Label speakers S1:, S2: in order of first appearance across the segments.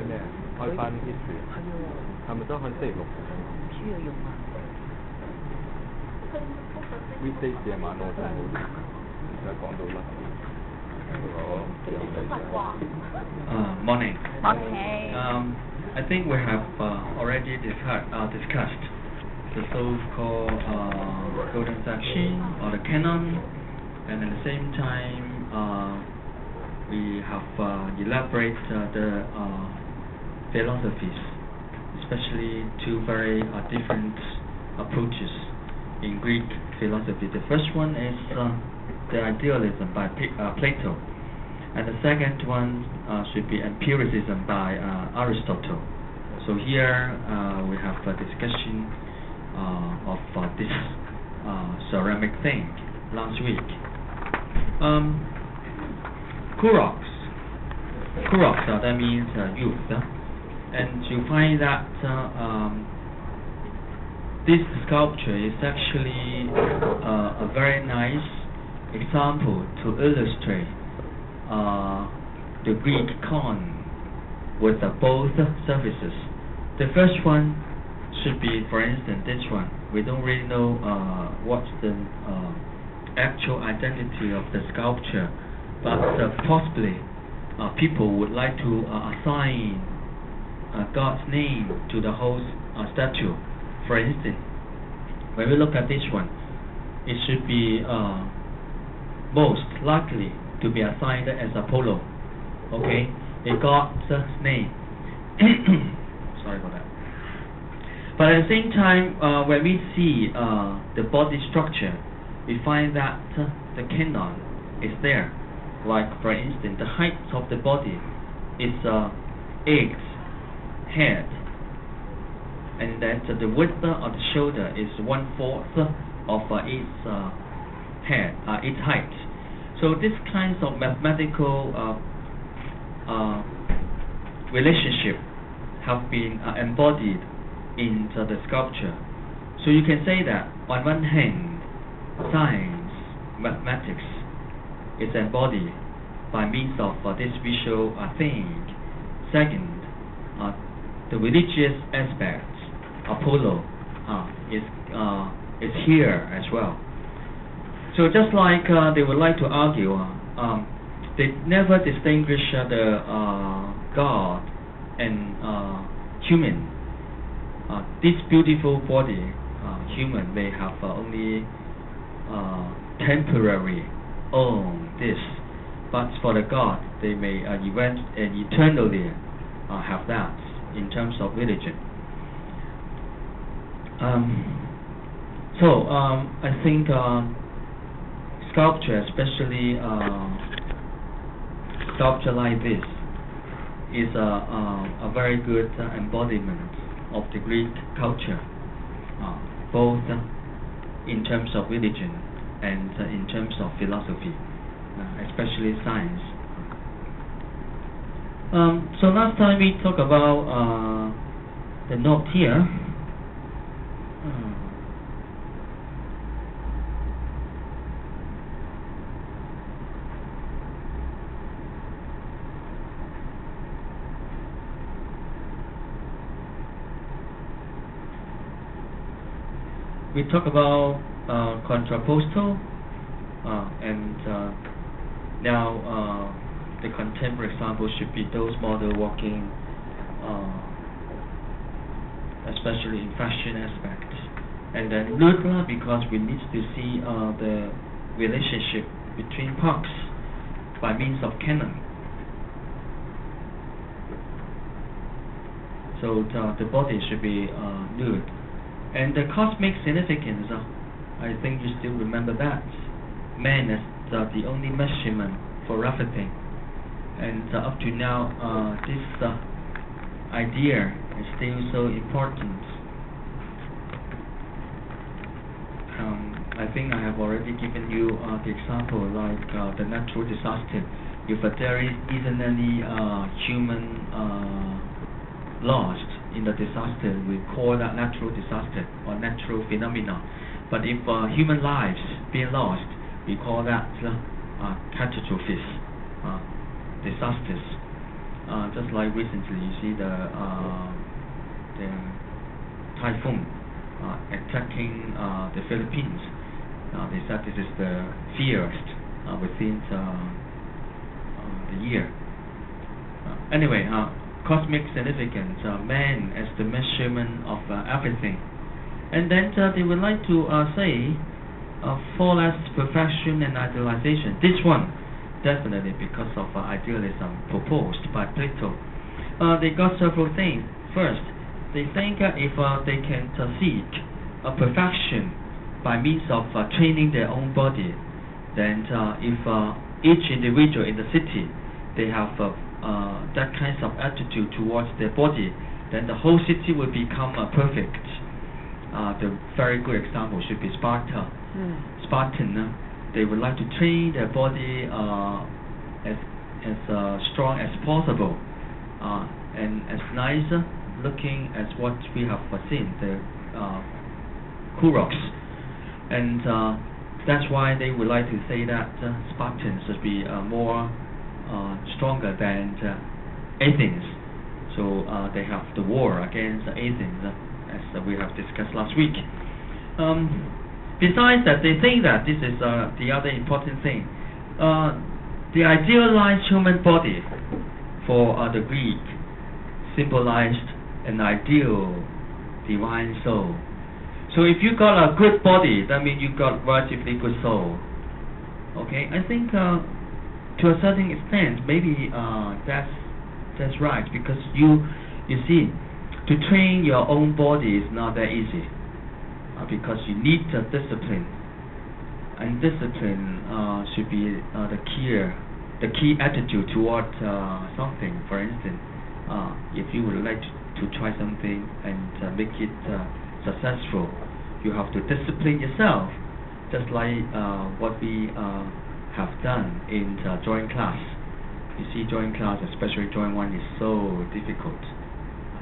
S1: 咩？開翻 history，係咪都可以星期六？
S2: 唔需要用啊。
S1: weekday 夜晚我就冇，而家講到啦。
S3: Morning.
S2: Okay.
S3: I think we have already discussed the so-called golden section or the canon, and at the same time we have elaborated the philosophies, especially two very different approaches in Greek philosophy. The first one is the idealism by Plato, and the second one should be empiricism by Aristotle. So here we have a discussion of this ceramic thing last week. Kouros, that means youth, and you find that this sculpture is actually a very nice example to illustrate the Greek con with both surfaces. The first one should be, for instance, this one. We don't really know what's the actual identity of the sculpture, but possibly people would like to assign God's name to the whole statue. For instance, when we look at this one, it should be most likely to be assigned as Apollo. Okay, it got God's name. Sorry for that. But at the same time, when we see the body structure, we find that the canon is there. Like for instance, the height of the body is eggs, head, and then the width of the shoulder is 1/4 of its head, its height. So these kinds of mathematical relationship have been embodied into the sculpture. So you can say that on one hand, science, mathematics is embodied by means of this visual thing. Second, the religious aspect, Apollo, is here as well. So just like they would like to argue, they never distinguish the God and human. This beautiful body, human, may have only temporary own this, but for the God, they may eternally have that in terms of religion. So I think sculpture, especially sculpture like this, is a very good embodiment of the Greek culture, both in terms of religion and in terms of philosophy, especially science. So last time we talked about the note here. We talk about contrapposto, and now the contemporary example should be those model walking, especially in fashion aspects. And then nuclear, because we need to see the relationship between parts by means of canon. So the body should be nude. And the cosmic significance, I think you still remember that. Man is the only measurement for everything. And up to now, this idea is still so important. I think I have already given you the example, like the natural disaster. If there isn't any human lost in the disaster, we call that natural disaster or natural phenomena. But if human lives being lost, we call that catastrophes, disasters. just like recently, you see the typhoon attacking the Philippines. They said this is the fiercest within the year. Anyway, cosmic significance, man as the measurement of everything. And then they would like to say flawless perfection and idealization. This one, definitely because of idealism proposed by Plato. They got several things. First, they think if they can seek a perfection by means of training their own body, then if each individual in the city, they have that kind of attitude towards their body, then the whole city will become perfect. The very good example should be Sparta. Spartan, they would like to train their body as strong as possible and as nice looking as what we have seen, the Kuroks. And that's why they would like to say that Spartans should be more stronger than Athens. So they have the war against Athens, as we have discussed last week. Besides that, they think that this is the other important thing. The idealized human body for the Greek symbolized an ideal divine soul. So if you got a good body, that means you got relatively good soul. Okay, I think to a certain extent, maybe that's right, because you see, to train your own body is not that easy, because you need discipline, and discipline should be the key attitude toward something. For instance, if you would like to try something and make it successful, you have to discipline yourself, just like what we have done in drawing class. You see, drawing class, especially drawing 1, is so difficult.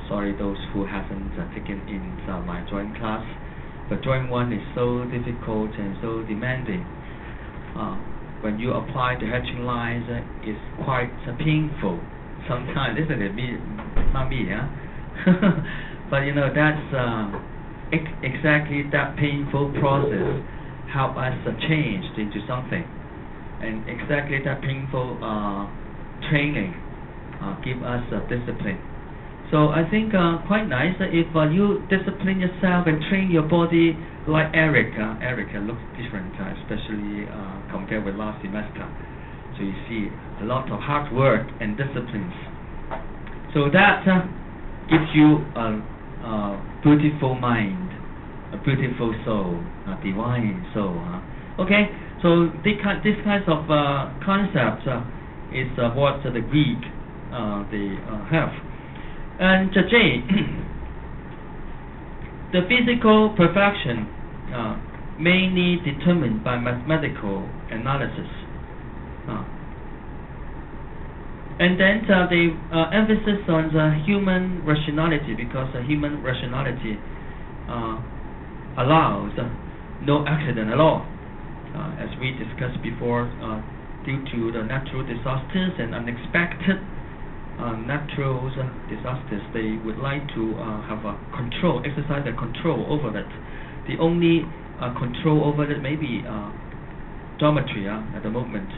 S3: Sorry those who haven't taken in my drawing class, but drawing 1 is so difficult and so demanding. When you apply the hatching lines, it's quite painful sometimes, isn't it? Not me, yeah? But you know, that's exactly that painful process help us change into something, and exactly that painful training give us discipline. So I think quite nice if you discipline yourself and train your body like Eric. Eric looks different, especially compared with last semester. So you see a lot of hard work and disciplines. So that gives you a beautiful mind, a beautiful soul, a divine soul. Okay, so this kind of concept is what the Greek they have. And J, the physical perfection mainly determined by mathematical analysis. And then the emphasis on the human rationality, because human rationality allows no accident at all. As we discussed before, due to the natural disasters and unexpected natural disasters, they would like to have a control, exercise a control over that. The only control over it may be geometry at the moment.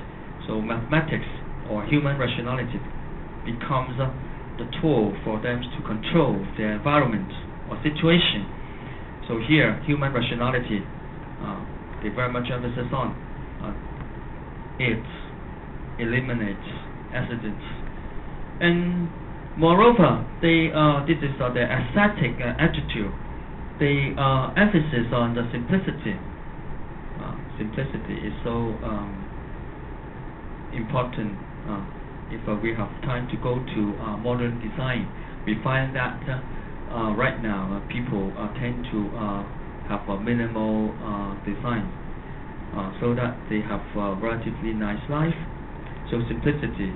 S3: So mathematics or human rationality becomes the tool for them to control their environment or situation. So here, human rationality, they very much emphasis on it eliminates accidents. And moreover, this is their aesthetic attitude. They emphasis on the simplicity. Simplicity is so important. If we have time to go to modern design, we find that right now people tend to have a minimal design, so that they have a relatively nice life. So simplicity,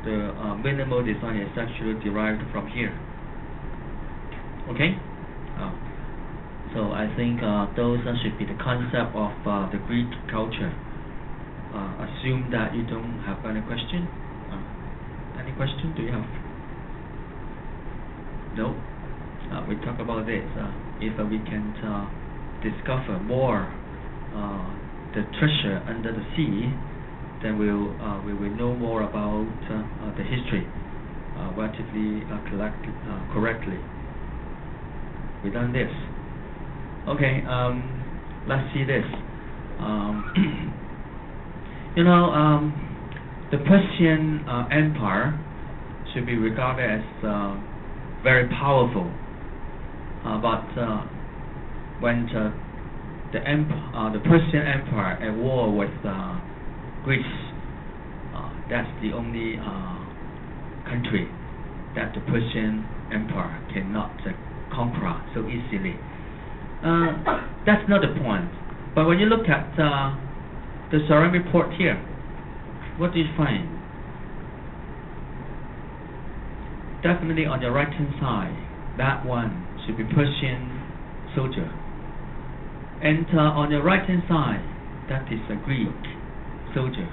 S3: the minimal design is actually derived from here. Okay? So I think those should be the concept of the Greek culture. Assume that you don't have any question. Any question? Do you have? No? We talk about this. If we can discover more the treasure under the sea, then we will know more about the history relatively correctly. We've done this. Okay, let's see this. The Persian Empire should be regarded as very powerful, but when the Persian Empire at war with Greece, that's the only country that the Persian Empire cannot conquer so easily. That's not the point. But when you look at the ceramic port here, what do you find? Definitely on the right hand side, that one should be Persian soldier. And on the right hand side, that is a Greek soldier.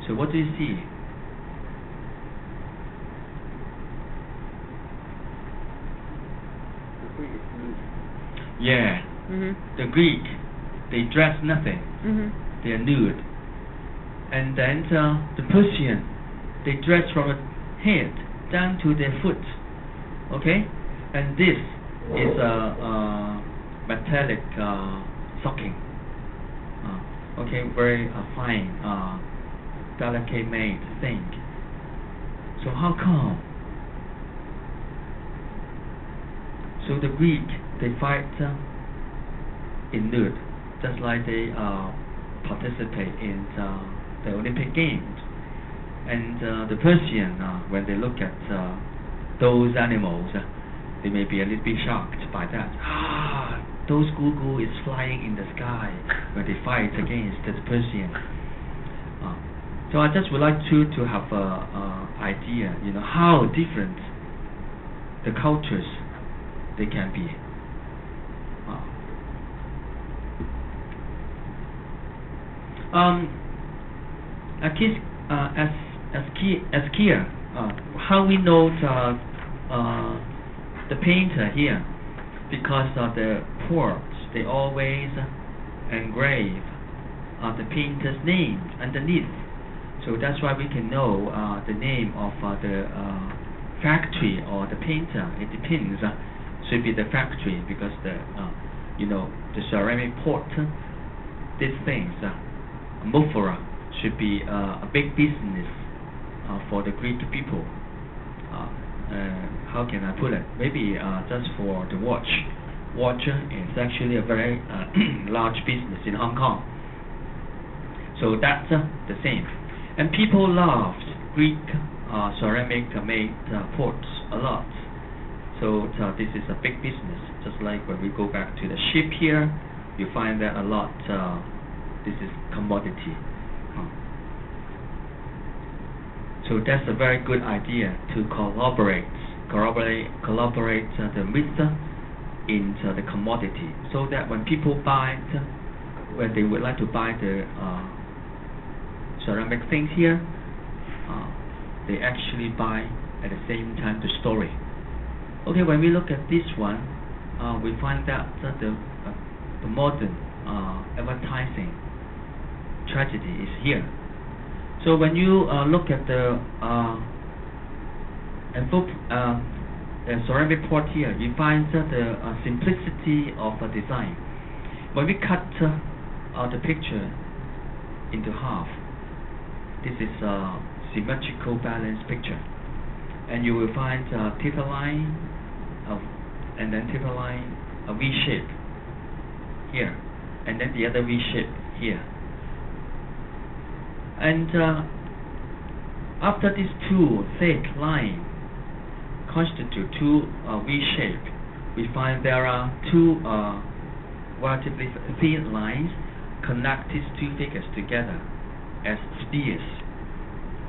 S3: So what do you see? Yeah, the Greek, they dress nothing. They are nude. And then the Persian, they dress from the head down to their foot. Okay, and this is a metallic stocking. Okay, very fine, delicate made thing. So how come? So the Greek, they fight in nude, just like they participate in the Olympic Games. And the Persian, when they look at those animals, they may be a little bit shocked by that. Those gugu is flying in the sky when they fight against the Persian. So I just would like to have an idea, how different the cultures they can be. As here, how we know the painter here, because of the ports, they always engrave the painter's name underneath. So that's why we can know the name of the factory or the painter. It depends. Should be the factory, because the ceramic port, these things, amphora, should be a big business for the Greek people. How can I put it? Maybe just for the watch. Watch is actually a very large business in Hong Kong. So that's the same. And people loved Greek ceramic made pots a lot. So this is a big business. Just like when we go back to the ship here, you find that a lot. This is commodity. So that's a very good idea to collaborate the myth into the commodity, so that when people buy it, when they would like to buy the ceramic things here, they actually buy at the same time the story. Okay, when we look at this one, we find that the modern advertising tragedy is here. So when you look at the ceramic pot here, you find the simplicity of the design. When we cut the picture into half, this is a symmetrical balanced picture, and you will find taper line, and then taper line, a V shape here, and then the other V shape here. And after these two thick lines constitute two V shape, we find there are two relatively thin lines connect these two figures together as spears.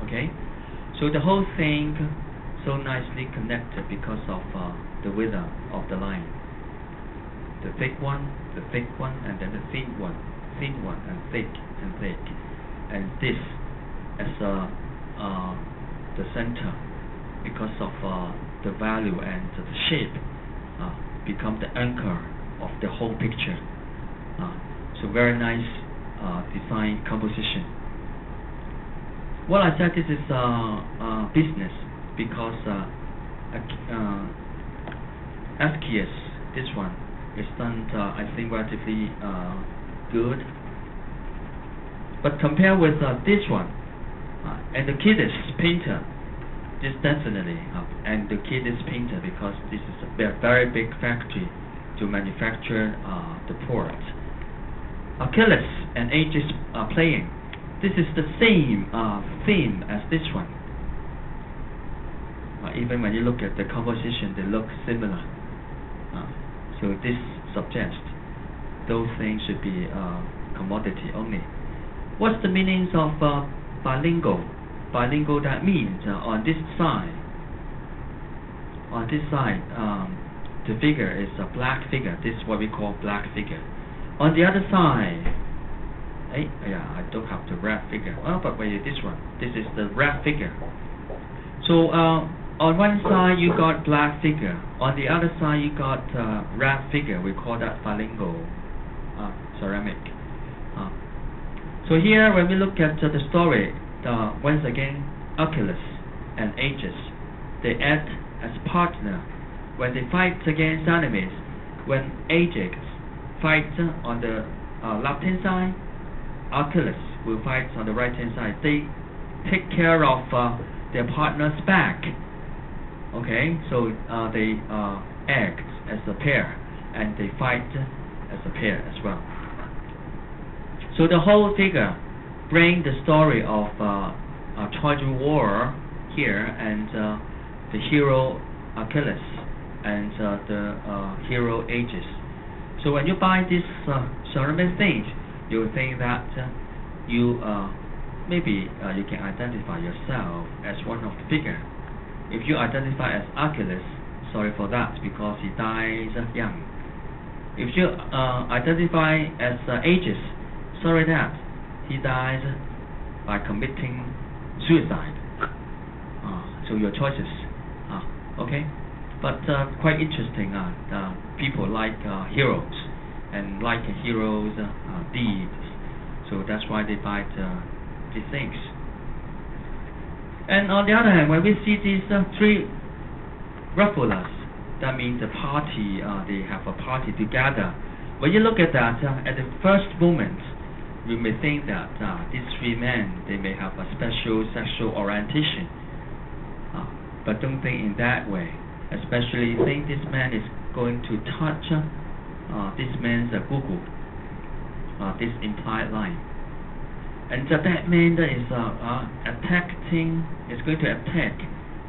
S3: Okay, so the whole thing so nicely connected because of the width of the line. The thick one, and then the thin one, and thick and thick. And this as the center because of the value and the shape become the anchor of the whole picture. So very nice design composition. Well, I said this is business because Ascius, this one, is done I think relatively good. But compared with this one, and the Kiddis painter, this definitely, and the Kiddis painter because this is a very big factory to manufacture the port. Achilles and Aegis are playing. This is the same theme as this one. Even when you look at the composition, they look similar. So this suggests those things should be commodity only. What's the meanings of bilingual? Bilingual, that means on this side, the figure is a black figure. This is what we call black figure. On the other side, I don't have the red figure. But wait, this one. This is the red figure. So on one side you got black figure. On the other side you got red figure. We call that bilingual ceramic. So here, when we look at the story, once again, Achilles and Aegis, they act as partner when they fight against enemies. When Ajax fights on the left-hand side, Achilles will fight on the right-hand side. They take care of their partner's back. Okay, so they act as a pair, and they fight as a pair as well. So the whole figure brings the story of Trojan War here, and the hero Achilles and the hero Aegis. So when you buy this ceramic thing, you will think that you maybe you can identify yourself as one of the figure. If you identify as Achilles, sorry for that, because he dies young. If you identify as Aegis, sorry that he dies by committing suicide. So your choices. Okay, but quite interesting. People like heroes and like heroes' deeds, so that's why they buy these things. And on the other hand, when we see these three revelers, that means the party. They have a party together. When you look at that, at the first moment, we may think that these three men, they may have a special sexual orientation, but don't think in that way. Especially think this man is going to touch this man's Google, this implied line, and that man that is is going to attack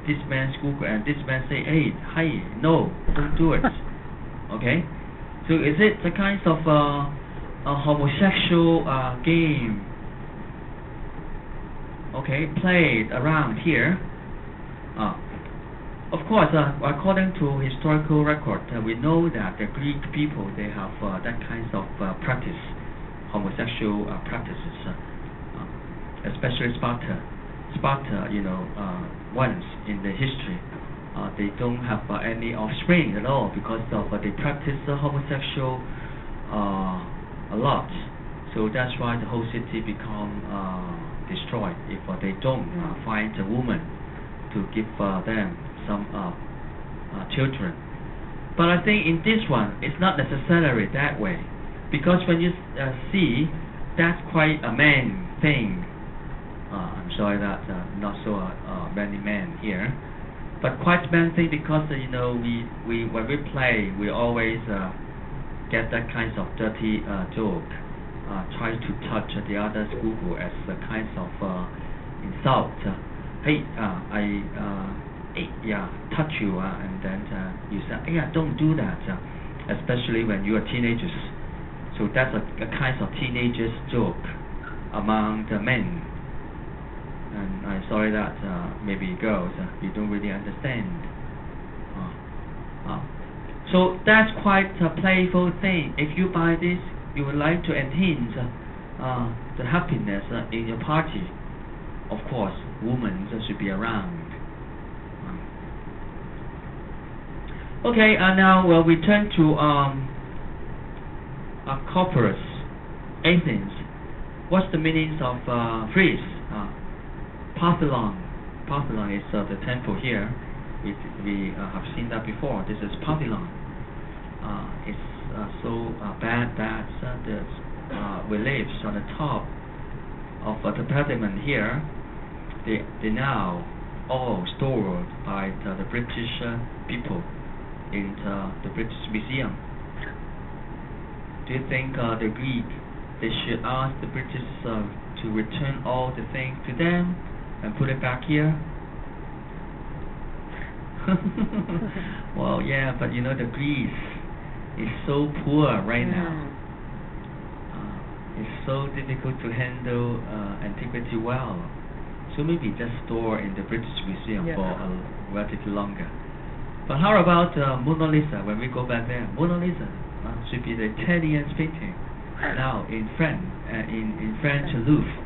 S3: this man's Google, and this man say, hey, no, don't do it. Okay, so is it a kind of a homosexual game, okay, played around here? Of course, according to historical record, we know that the Greek people, they have that kind of practice, homosexual practices, especially Sparta. Sparta, once in the history, they don't have any offspring at all because of they practice homosexual a lot. So that's why the whole city become destroyed if they don't find a woman to give them some children. But I think in this one, it's not necessarily that way, because when you see, that's quite a man thing. I'm sorry that not so many men here, but quite man thing because we when we play, we always get that kind of dirty joke, try to touch the other's Google as a kind of insult. Hey, touch you, and then you say, don't do that, especially when you are teenagers. So that's a kind of teenagers joke among the men. And I'm sorry that maybe girls, you don't really understand. So that's quite a playful thing. If you buy this, you would like to enhance the happiness in your party. Of course, women should be around. Okay, now we turn to Acropolis, Athens. What's the meanings of Greece? Parthenon. Parthenon is the temple here. We have seen that before. This is Parthenon. It's so bad that the reliefs on the top of the pediment here, they now all stored by the British people in the British Museum. Do you think the Greek, they should ask the British to return all the things to them and put it back here? Well, yeah, but you know the Greece is so poor right now. It's so difficult to handle antiquity well. So maybe just store in the British Museum for a relatively longer. But how about Mona Lisa? When we go back there, Mona Lisa should be the Italian painting. Now in French Louvre,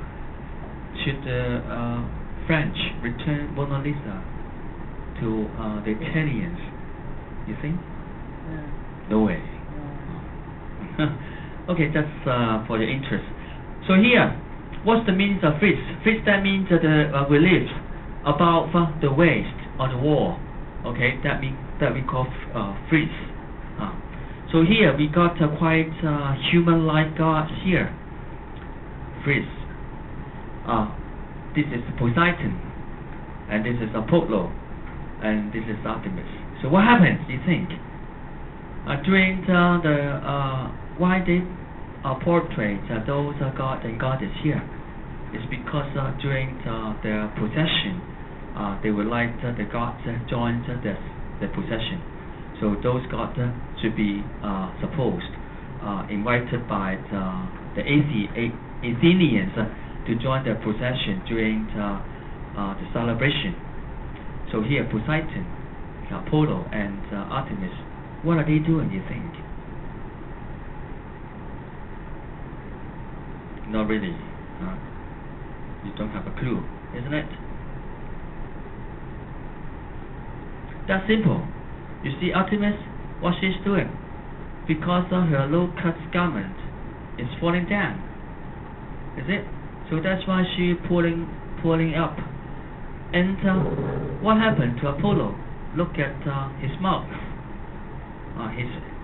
S3: should the French return Mona Lisa to the Italians? You think? No way. Okay, that's for your interest. So here, what's the meaning of frieze? Frieze, that means the relief about the waist on the wall. Okay, that we call frieze. So here we got quite human-like gods here. Frieze. This is Poseidon, and this is Apollo, and this is Artemis. So what happens, do you think? During why they portray those gods and goddesses here? It's because during their procession, they would like the gods join the procession. So those gods should be supposed invited by the Athenians to join the procession during the celebration. So here Poseidon, Apollo, and Artemis, what are they doing, you think? Not really. You don't have a clue, isn't it? That's simple. You see Artemis, what she's doing? Because her low-cut garment is falling down. Is it? So that's why she's pulling up. And what happened to Apollo? Look at his mouth.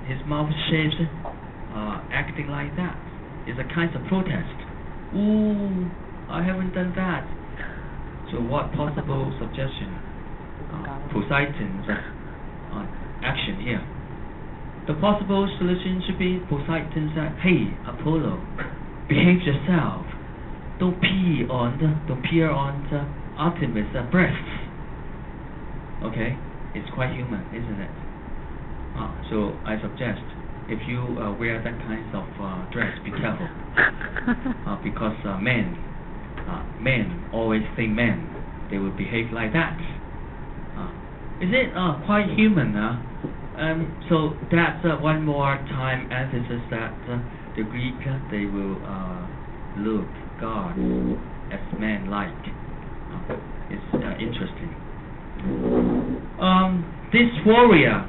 S3: His mouth shaped, acting like that. It's a kind of protest. Ooh, I haven't done that. So what possible suggestion? Poseidon's action here. The possible solution should be Poseidon said, "Hey, Apollo, behave yourself. Don't peer on the Artemis' breasts." Okay, it's quite human, isn't it? So I suggest, if you wear that kind of dress, be careful, because men always think men, they will behave like that. Is it quite human? So that's one more time emphasis that the Greek, they will look God as man-like. It's interesting. This warrior,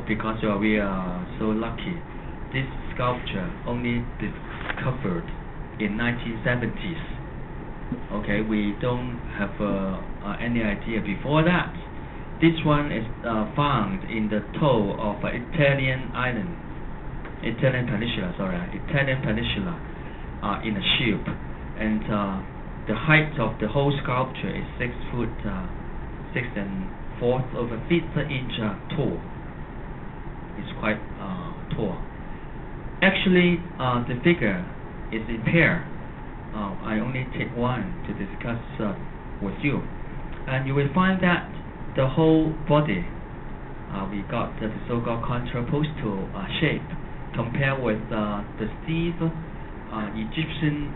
S3: because we are so lucky, this sculpture only discovered in 1970s. Okay, we don't have any idea before that. This one is found in the toe of Italian peninsula, in a ship, and the height of the whole sculpture is 6 foot 6 4 feet inch tall. It's quite tall. Actually, the figure is in pair. I only take one to discuss with you, and you will find that the whole body, we got the so-called contrapuntal shape, compared with the stiff Egyptian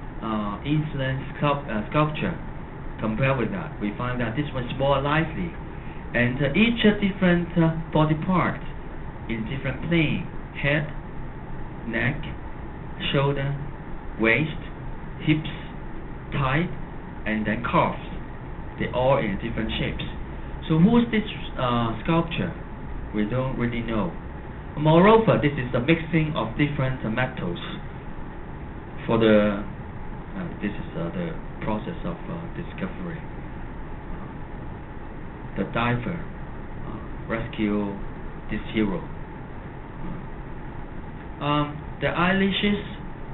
S3: influence sculpture. Compared with that, we find that this one's more lively, and each different body part in different plane: head, neck, shoulder, waist, hips, thigh, and then carved. They all in different shapes. So who's this sculpture? We don't really know. Moreover, this is a mixing of different metals. For the this is the process of discovery. The diver rescue this hero. The eyelashes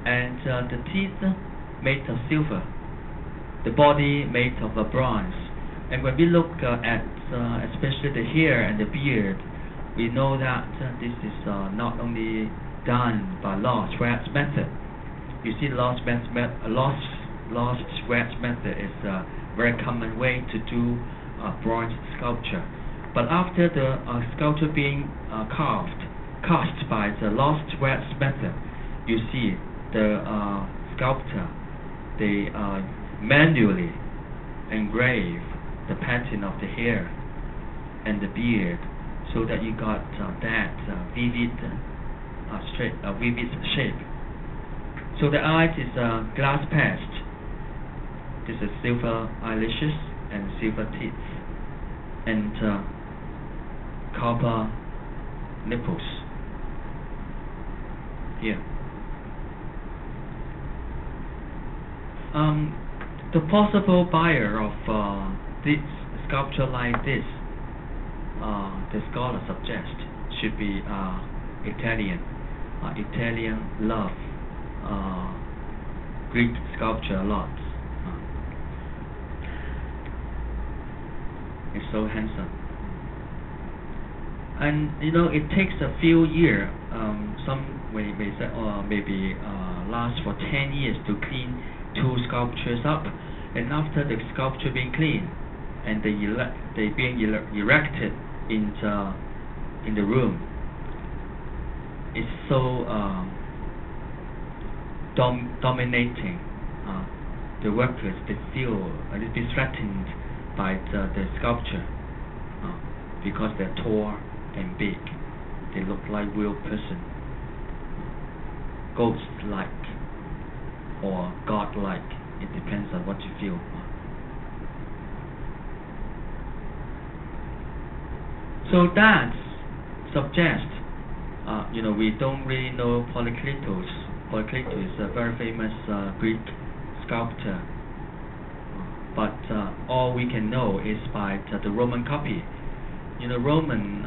S3: and the teeth made of silver. The body made of bronze. And when we look at especially the hair and the beard, we know that this is not only done by lost wax method. You see, lost wax method is a very common way to do bronze sculpture. But after the sculpture being cast by the lost wax method, you see the sculptor, they manually engrave the pattern of the hair and the beard, so that you got that vivid shape. So the eyes is glass patched. This is silver eyelashes and silver teeth and copper nipples here. The possible buyer of this sculpture like this, the scholar suggests, should be Italian. Italian love Greek sculpture a lot. It's so handsome. And it takes a few years, some may say, or maybe last for 10 years to clean two sculptures up. And after the sculpture being cleaned and they being erected in the room, it's so dominating. The workers, they feel a little bit threatened by the sculpture because they're tall and big. They look like real person, ghost-like or god-like. It depends on what you feel. So that suggests, we don't really know Polykleitos. Polykleitos is a very famous Greek sculptor, but all we can know is by the Roman copy. Roman,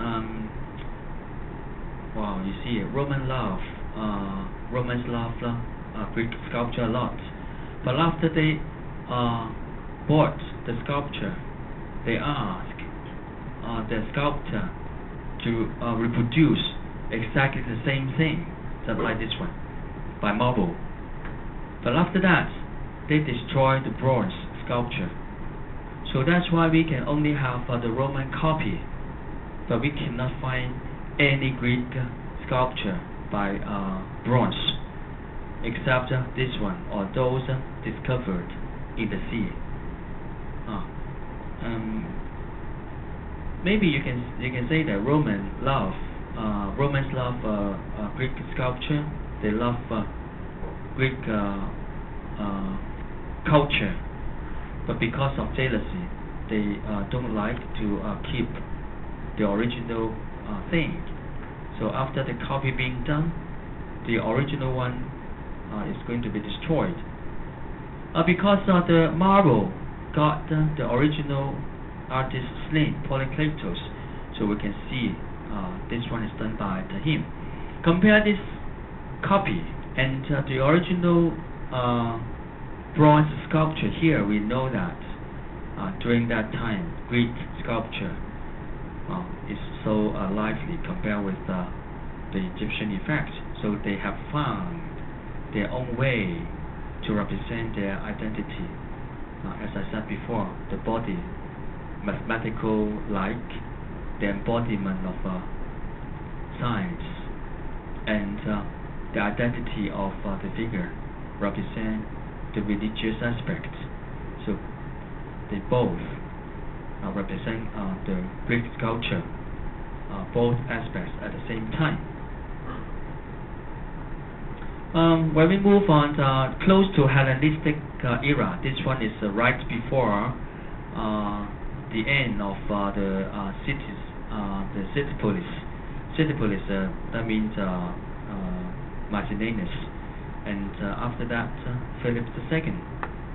S3: you see, Romans love Greek sculpture a lot. But after they bought the sculpture, they asked the sculptor to reproduce exactly the same thing, just like this one, by marble. But after that, they destroyed the bronze sculpture. So that's why we can only have the Roman copy, but we cannot find any Greek sculpture by bronze, except this one or those discovered in the sea. Maybe you can say that Romans love Greek sculpture. They love Greek culture, but because of jealousy, they don't like to keep the original thing. So after the copy being done, the original one is going to be destroyed. Because the marble got the original artist slain, Polykleitos, so we can see this one is done by him. Compare this copy and the original bronze sculpture. Here we know that during that time, Greek sculpture is so lively compared with the Egyptian effect. So they have found their own way to represent their identity. As I said before, the body, mathematical-like, the embodiment of science, and the identity of the figure represent the religious aspect. So they both represent the Greek sculpture, both aspects at the same time. When we move on close to Hellenistic era, this one is right before the end of the cities, the Citypolis. Citypolis, that means Marcellinus, and after that Philip II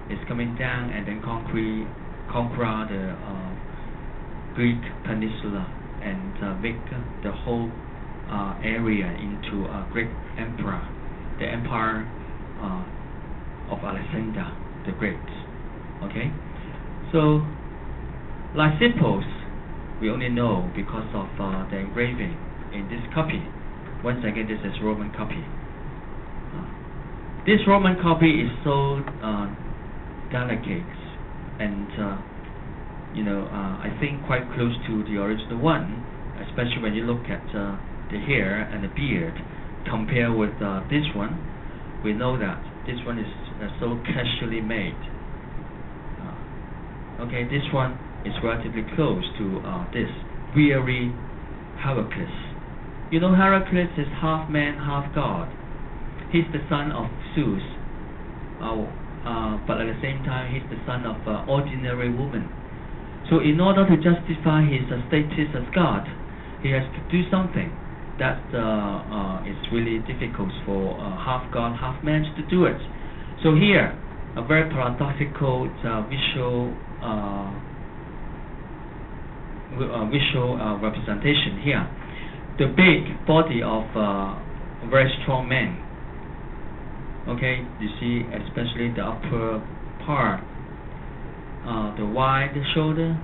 S3: is coming down and then conquer the Greek peninsula and make the whole area into a Greek emperor, the empire of Alexander the Great. Okay, so Lysippus we only know because of the engraving in this copy. Once again, this is Roman copy. This Roman copy is so delicate and I think quite close to the original one, especially when you look at the hair and the beard compared with this one. We know that this one is so casually made. Okay, this one is relatively close to this weary Heracles. You know, Heracles is half man, half god. He's the son of Zeus, but at the same time he's the son of ordinary woman. So in order to justify his status as god, he has to do something that is really difficult for half god, half man to do it. So here, a very paradoxical visual representation here. The big body of a very strong man. Okay, you see especially the upper part, the wide shoulder,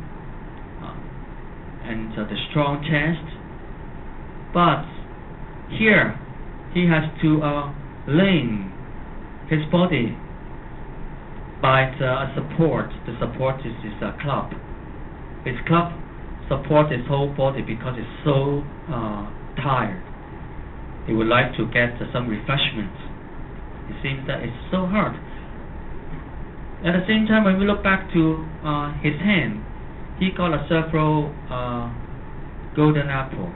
S3: and the strong chest. But here he has to lean his body by a support. The support is a club. His club supports his whole body because it's so tired. He would like to get some refreshment. It seems that it's so hard. At the same time, when we look back to his hand, he got several golden apple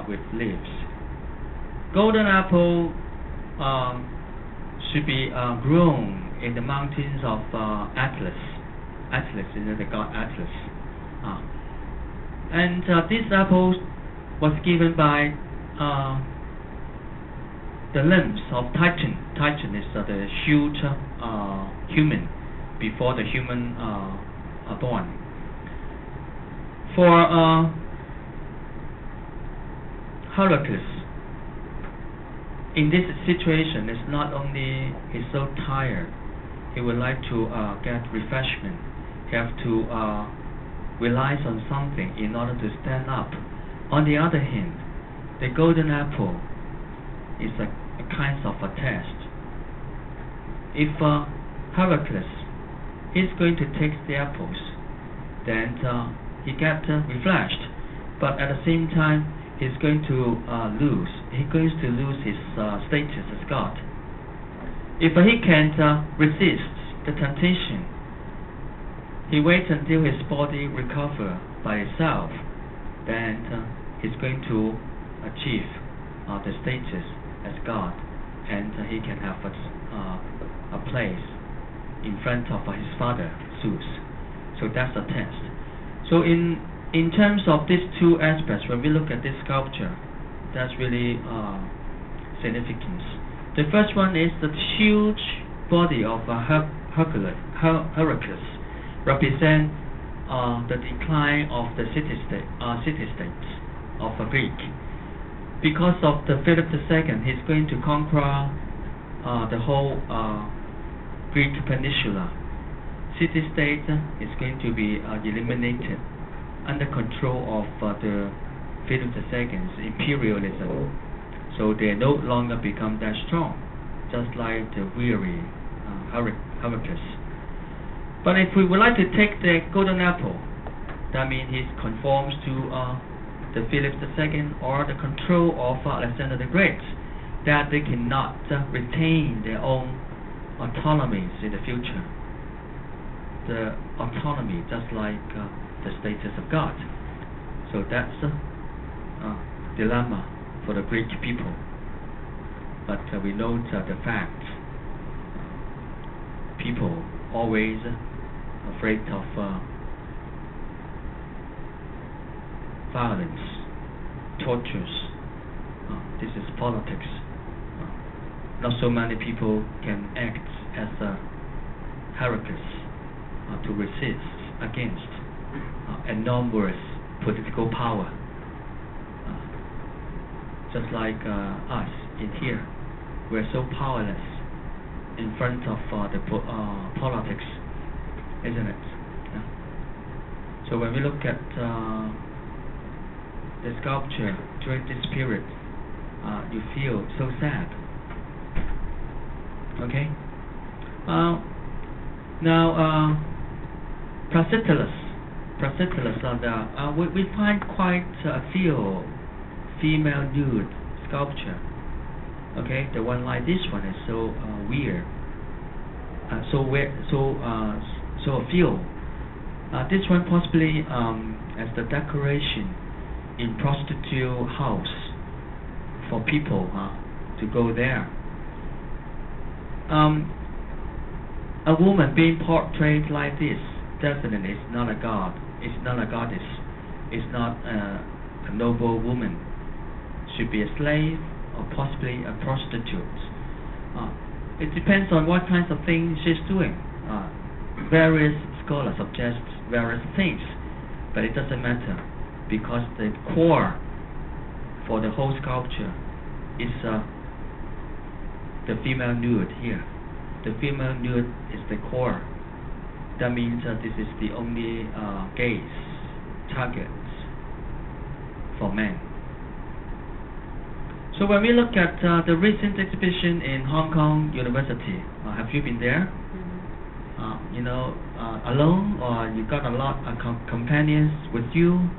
S3: with leaves. Golden apple should be grown in the mountains of Atlas. Atlas, the god Atlas. And this apple was given by the limbs of Titan. Titan is the huge human before the human are born. For Heracles, in this situation, it's not only he's so tired, he would like to get refreshment. He have to rely on something in order to stand up. On the other hand, the golden apple is a kind of a test. If Heracles is going to take the apples, then he gets refreshed, but at the same time he's going to lose. He's going to lose his status as god. If he can't resist the temptation, he waits until his body recovers by itself, then he's going to achieve the status as god, and he can have a place in front of his father Zeus. So that's a test. So in terms of these two aspects, when we look at this sculpture, that's really significance. The first one is the huge body of Heracles represent the decline of the city-states of Greek. Because of the Philip II, he's going to conquer the whole Greek peninsula. City-state is going to be eliminated under control of the Philip II's imperialism. So they no longer become that strong, just like the weary Heracles. But if we would like to take the golden apple, that means he conforms to the Philip II or the control of Alexander the Great, that they cannot retain their own autonomies in the future. The autonomy, just like the status of God. So that's a dilemma for the Greek people. but we note the fact people always afraid of violence, tortures. This is politics. Not so many people can act as Heracles to resist against enormous political power. Just like us in here, we're so powerless in front of the politics, isn't it? Yeah. So when we look at the sculpture during this period, you feel so sad. Okay. Now, Praxiteles, we find quite a few female nude sculpture. Okay, the one like this one is so weird. So a few. This one possibly as the decoration in prostitute house for people to go there. A woman being portrayed like this definitely is not a god. It's not a goddess. It's not a noble woman. Should be a slave or possibly a prostitute. It depends on what kinds of things she's doing. Various scholars suggest various things, but it doesn't matter because the core for the whole sculpture is the female nude here. The female nude is the core. That means this is the only gaze target for men. So when we look at the recent exhibition in Hong Kong University, have you been there? Alone, or you got a lot of companions with you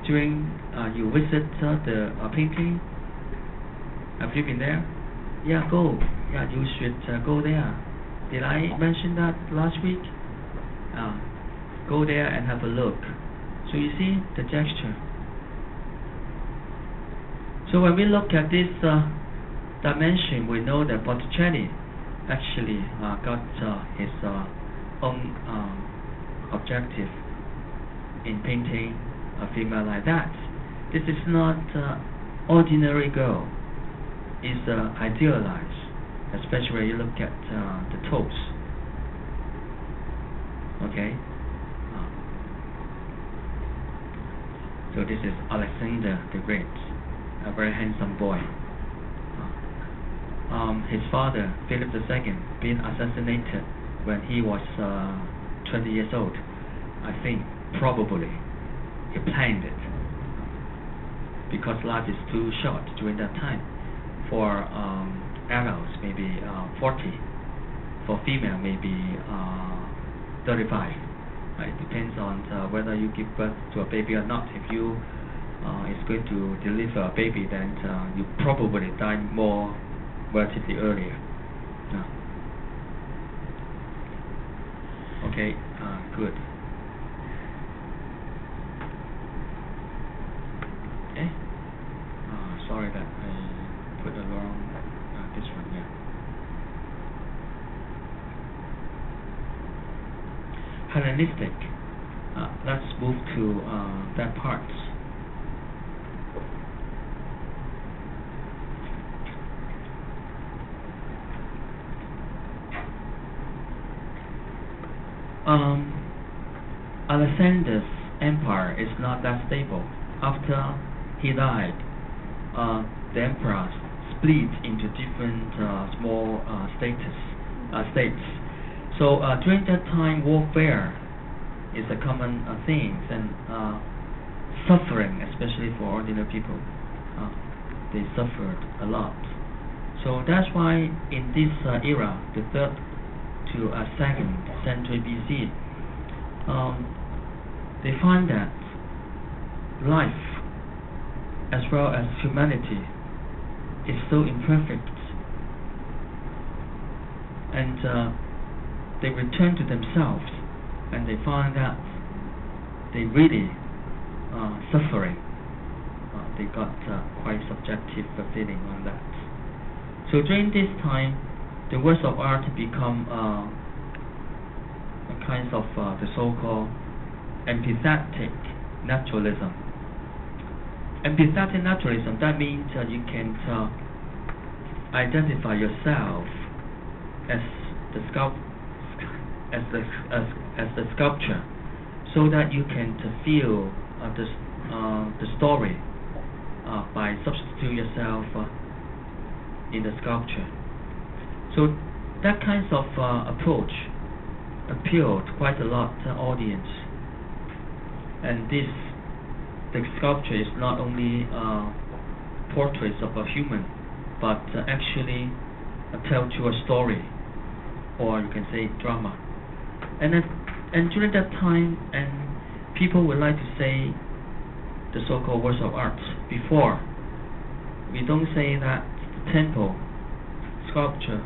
S3: during you visit the painting? Have you been there? Yeah, go. Yeah, you should go there. Did I mention that last week? Go there and have a look. So you see the gesture. So when we look at this dimension, we know that Botticelli actually got his own objective in painting a female like that. This is not ordinary girl. It's idealized, especially when you look at the toes. Okay. So this is Alexander the Great, a very handsome boy. His father, Philip II, being assassinated when he was 20 years old. I think probably he planned it because life is too short during that time. For adults, maybe 40. For female, maybe 35. It depends on whether you give birth to a baby or not. If you is going to deliver a baby, then you probably die more relatively earlier. Okay, good. Okay. Sorry that I put the wrong this one here. Hellenistic. Let's move to that part. Alexander's empire is not that stable. After he died, the emperor split into different small states. So during that time, warfare is a common thing, and suffering, especially for ordinary people, they suffered a lot. So that's why in this era, the 3rd to 2nd century BC, they find that life as well as humanity is so imperfect, and they return to themselves and they find that they really suffering. They got quite subjective feeling on that. So during this time, the works of art become a kind of the so-called empathetic naturalism. Empathetic naturalism, that means you can identify yourself as the sculpture, so that you can feel the story by substitute yourself in the sculpture. So that kind of approach appealed quite a lot to audience. And the sculpture is not only portraits of a human, but actually tell to a story, or you can say drama. And during that time, and people would like to say the so-called works of art. Before, we don't say that the temple sculpture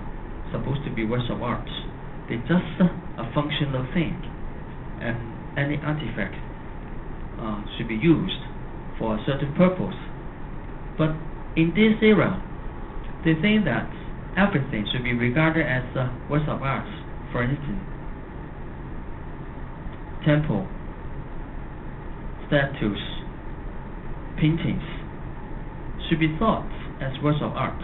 S3: supposed to be works of art. They're just a functional thing, and any artifact should be used for a certain purpose. But in this era, they think that everything should be regarded as works of art. For instance, temple, statues, paintings should be thought as works of art.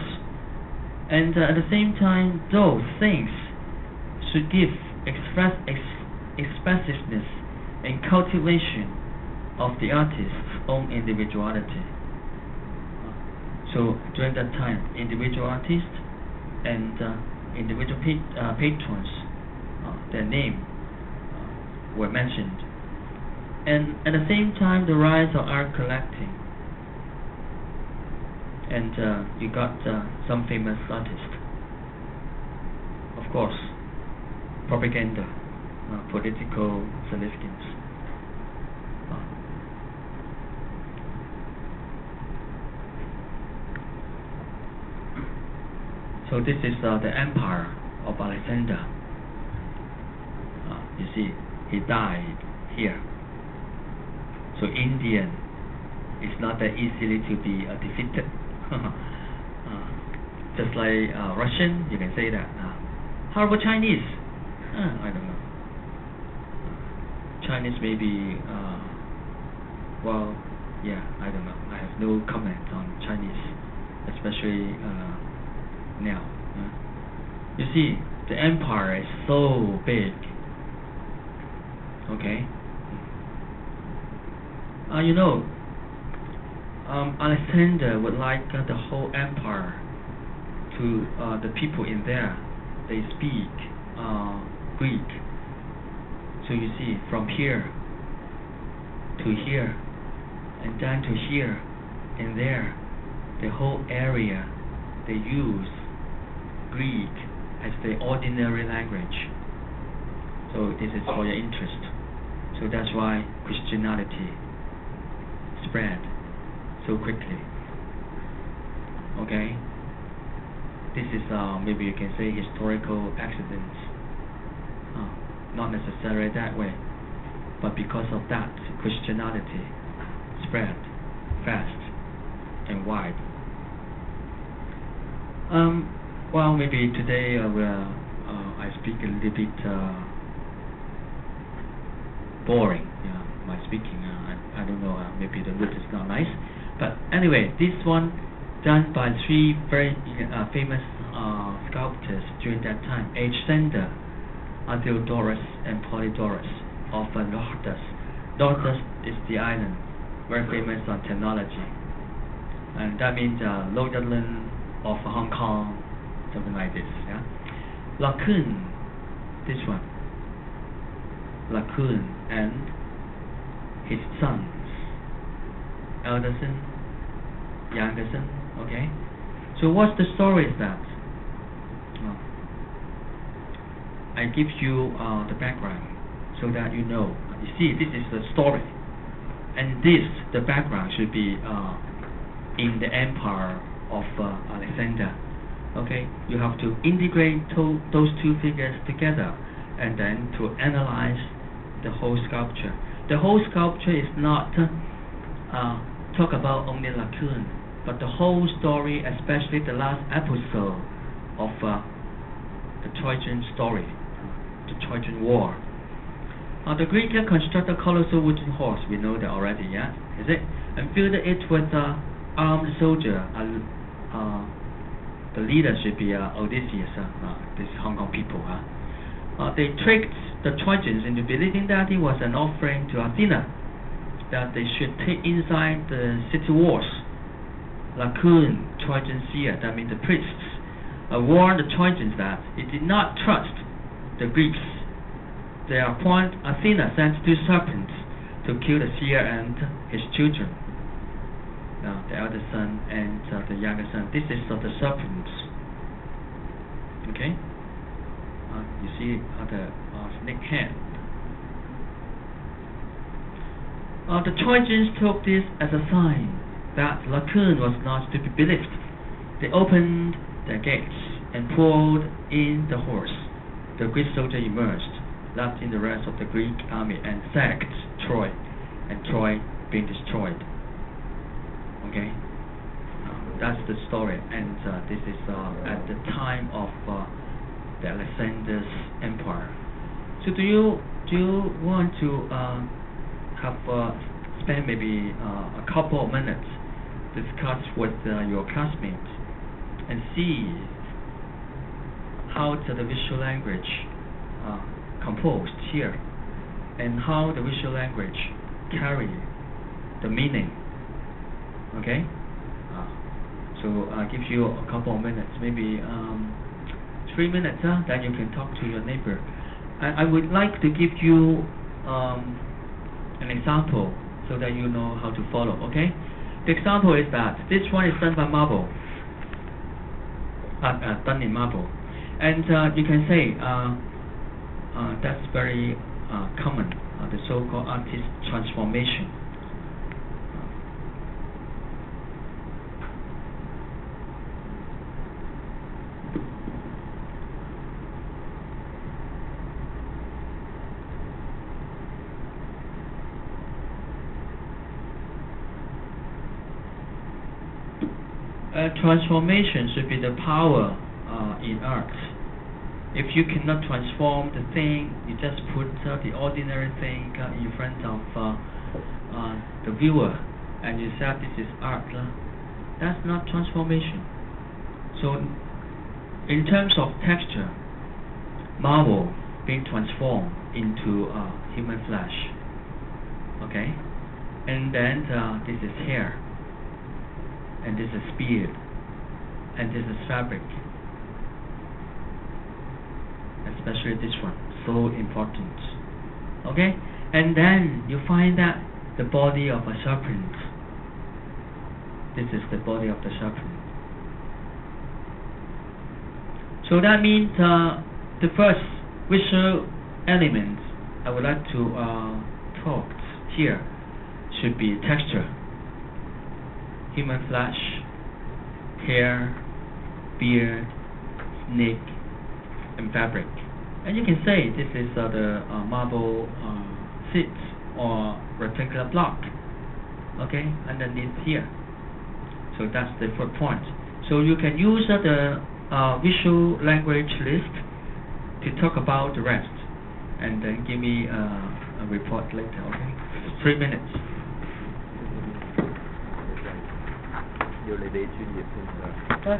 S3: And at the same time, those things should give expressiveness and cultivation of the artist's own individuality. So during that time, individual artists and individual patrons, their name were mentioned. And at the same time, the rise of art collecting. And you got some famous artists. Of course, propaganda, political significance. So this is the empire of Alexander. You see, he died here. So Indian is not that easily to be defeated. Just like Russian, you can say that. How about Chinese? I don't know. Chinese maybe, well, yeah, I don't know. I have no comment on Chinese, especially now. You see, the empire is so big. Okay? You know, Alexander would like the whole empire to the people in there. They speak Greek. So you see, from here to here, and then to here, and there, the whole area, they use Greek as the ordinary language. So this is for your interest. So that's why Christianity spread so quickly. Okay? This is maybe you can say historical accidents. Not necessarily that way, but because of that, Christianity spread fast and wide. Well, maybe today I speak a little bit boring. My speaking. I don't know. Maybe the mood is not nice. But anyway, this one done by three very famous sculptors during that time: Alexander, Theodorus, and Polydorus of Rhodes. Rhodes is the island, very famous on technology, and that means London of Hong Kong, something like this. Yeah, Laocoon, this one, Laocoon and his sons, elder son, younger son. Okay, so what's the story is that? I give you the background so that you know. You see, this is the story, and the background should be in the empire of Alexander. Okay, you have to integrate those two figures together, and then to analyze the whole sculpture. The whole sculpture is not talk about only Laocoon. but the whole story, especially the last episode of the Trojan story, the Trojan War. The Greek constructed a colossal wooden horse, we know that already, yeah? Is it? And filled it with armed soldier. The leader should be Odysseus, these Hong Kong people. They tricked the Trojans into believing that it was an offering to Athena, that they should take inside the city walls. Laocoon, Trojan seer, that means the priests, warned the Trojans that it did not trust the Greeks. Thereupon Athena sent 2 serpents to kill the seer and his children, the elder son and the younger son. This is the serpents. Okay? You see the snake head. The Trojans took this as a sign that Laocoon was not to be believed. They opened their gates and poured in the horse. The Greek soldier emerged, left in the rest of the Greek army, and sacked Troy, and Troy being destroyed. Okay, that's the story, and this is at the time of the Alexander's empire. So do you want to have spend maybe a couple of minutes discuss with your classmates and see how the visual language composed here, and how the visual language carry the meaning. Okay, so I give you a couple of minutes, maybe 3 minutes, then you can talk to your neighbor. I would like to give you an example so that you know how to follow. Okay, the example is that this one is done by marble, done in marble, and you can say that's very common, the so-called artist transformation. Transformation should be the power in art. If you cannot transform the thing, you just put the ordinary thing in front of the viewer, and you say this is art. That's not transformation. So, in terms of texture, marble being transformed into human flesh. Okay, and then this is hair, and this is beard, and this is fabric. Especially this one, so important. Okay, and then you find that the body of a serpent. This is the body of the serpent. So that means the first visual element I would like to talk here should be texture. Human flesh, hair, beard, snake, and fabric. And you can say this is the marble seat or rectangular block, okay, underneath here. So that's the first point. So you can use the visual language list to talk about the rest, and then give me a report later, okay? 3 minutes.
S1: Yo l'ai étudié tout ça.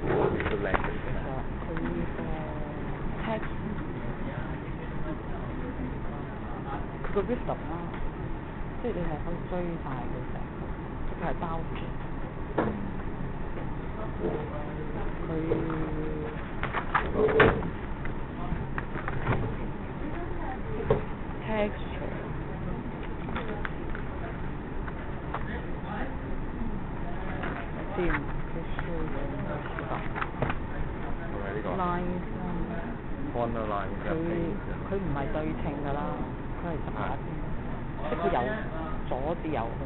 S1: Visual language.
S2: text 個 rhythm 啦，即係你係可以追晒佢成個，即係包住佢 texture。先 lines
S1: 看到 line
S2: 佢唔係對稱㗎啦，佢係打即係佢有左至右去。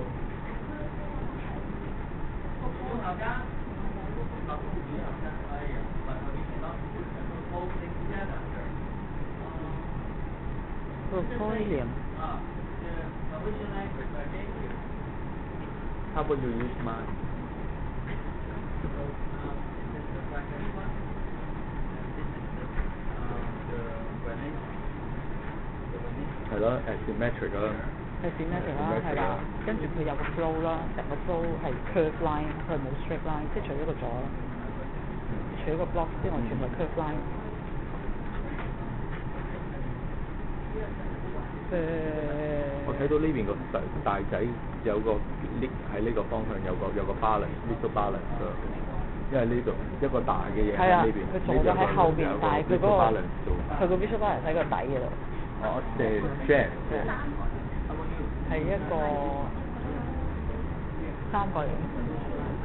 S2: 個 volume
S1: How about you use mine?係咯，asymmetric 咯。
S2: asymmetric 啦，係啦，跟住佢有個 flow 啦，成個 flow 係 curve line，佢冇 straight line，即係除咗個座，除咗個 block 之外，全部係 curve line。
S1: 我睇到呢邊個大仔有個 lift 喺呢個方向有個 balance，little balance 㗎。因為呢度一個大嘅嘢喺呢邊，
S2: 佢坐咗喺後邊，但係佢嗰個
S1: balance
S2: 佢個 visual balance 喺個底嗰度。
S1: 哦，即係 share。
S2: 係一個三角形，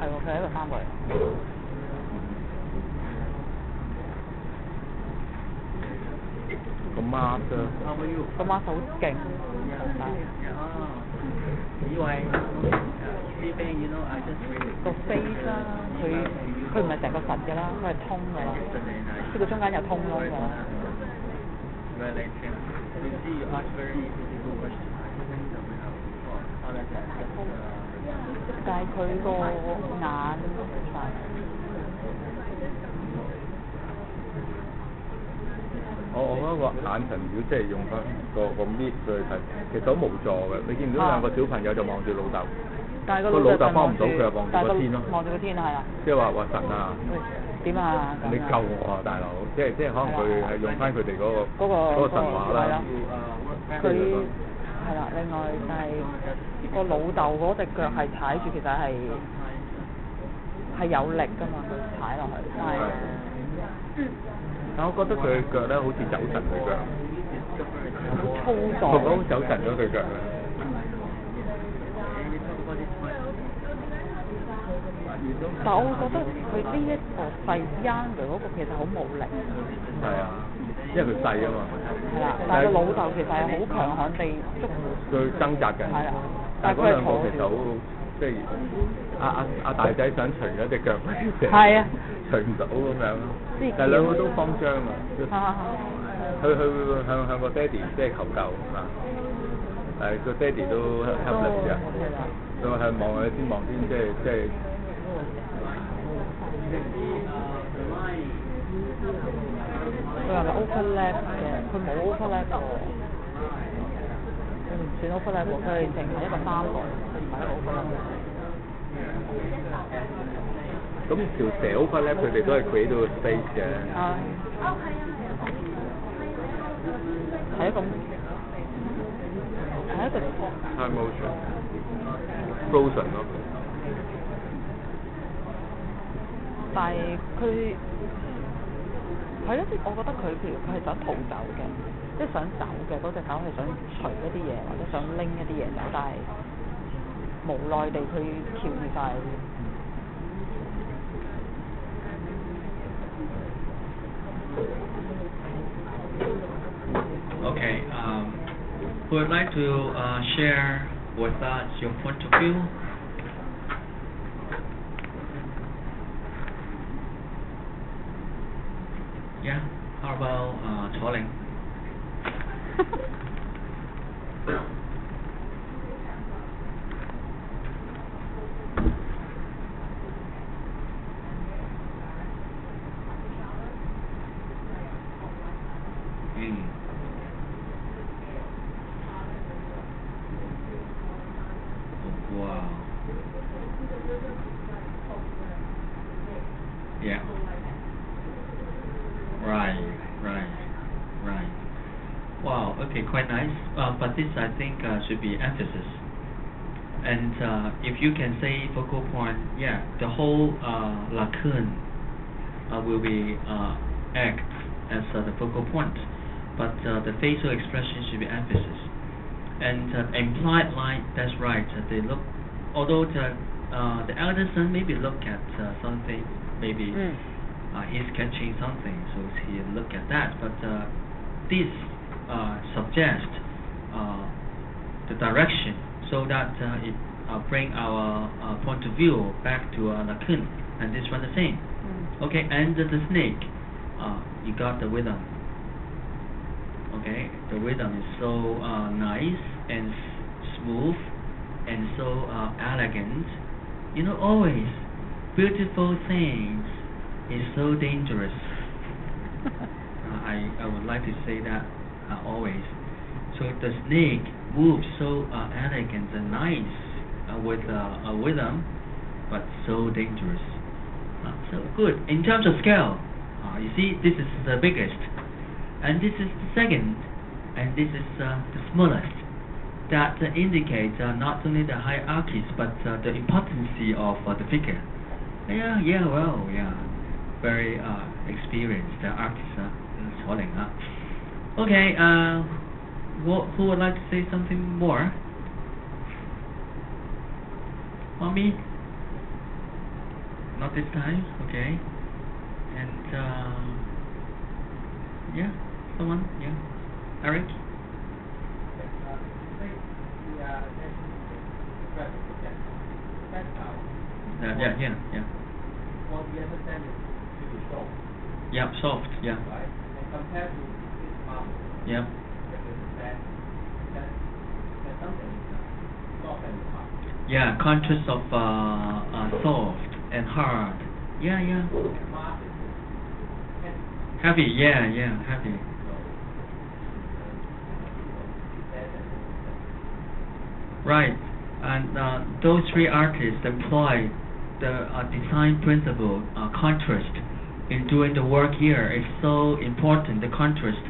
S2: 係喎，佢係一個三角形。
S1: 個 mask
S2: 個 mask 好勁，
S4: 以為
S2: 個 face 啦，佢唔係成個實嘅啦，佢係通㗎啦，即係佢中間有通窿㗎啦。但係佢個眼
S1: 我覺得個眼神如果即係用翻個 mid 去睇，其實好無助嘅。你見唔到兩個小朋友就望住老豆，
S2: 但係
S1: 個老豆幫唔到佢，又望住個天咯。
S2: 望住個天係啊！
S1: 即係話神啊！
S2: 點啊？
S1: 你救我啊，大佬！即係可能佢係用翻佢哋嗰個神話啦。
S2: 佢係啦，另外就係個老豆嗰隻腳係踩住，其實係有力㗎嘛，佢踩落去。
S1: 但我覺得佢腳咧好似走神佢腳，
S2: 好粗壯。
S1: 我覺得走神咗佢腳啊！
S2: 但我覺得佢呢一個細 younger 嗰個其實好冇力。
S1: 係啊，因為佢細啊嘛。
S2: 係啦，但係個老豆其實係好強悍地捉。
S1: 佢掙扎緊。
S2: 係啦，
S1: 但係嗰兩個其實好即係阿大仔想除咗隻腳，
S2: 係啊，
S1: 除唔到咁樣。但係兩個都慌張啊！佢向個爹哋即係求救啊！但係個爹哋都 helpless 啊！佢向望佢先望先，即係。
S2: 佢係咪 overlap 嘅？佢冇 overlap 喎，佢唔算 overlap 喎，佢係淨係一個三角，佢唔係一個 overlap。
S1: 咁條蛇 overlap 佢哋都係 create 到個 space 嘅。係一個 time motion frozen 咯。
S2: 但係佢係咯，即係我覺得佢譬如佢係想逃走嘅，即係想走嘅嗰隻手係想除一啲嘢或者想拎一啲嘢走，但係無奈地佢翹住晒。
S3: Okay, who would like to share with us your point of view? Yeah, how about Chó Linh? Wow. Yeah. Right. Wow. Okay, quite nice. But this, I think, should be emphasis. And if you can say focal point, yeah, the whole lacune will be act as the focal point. But the facial expression should be emphasis. And implied light, that's right. They look, although the elder son maybe look at something, maybe he's catching something, so he look at that. But this suggests the direction, so that it bring our point of view back to lacune, and this one the same. Okay, and the snake, you got the rhythm. Okay, the rhythm is so nice and smooth and so elegant. elegant. You know, always beautiful things is so dangerous. I would like to say that always. So the snake moves so elegant and nice with a rhythm, but so dangerous. So good. In terms of scale, you see, this is the biggest, and this is the second, and this is the smallest. That indicates not only the hierarchies, but the importance of the figure. Yeah, very experienced artist. Okay, who would like to say something more? Me? Not this time, okay. And yeah, someone, yeah. Eric? Yeah.
S4: What we understand is to be soft.
S3: Yeah, soft, yeah.
S4: Right? And compared to this marble,
S3: Yeah.
S4: there's something soft and hard.
S3: Yeah, contrast of soft and hard. Yeah.
S4: And marble is
S3: Heavy, yeah, heavy. Right, and those three artists employ the design principle, contrast, in doing the work here. It's so important, the contrast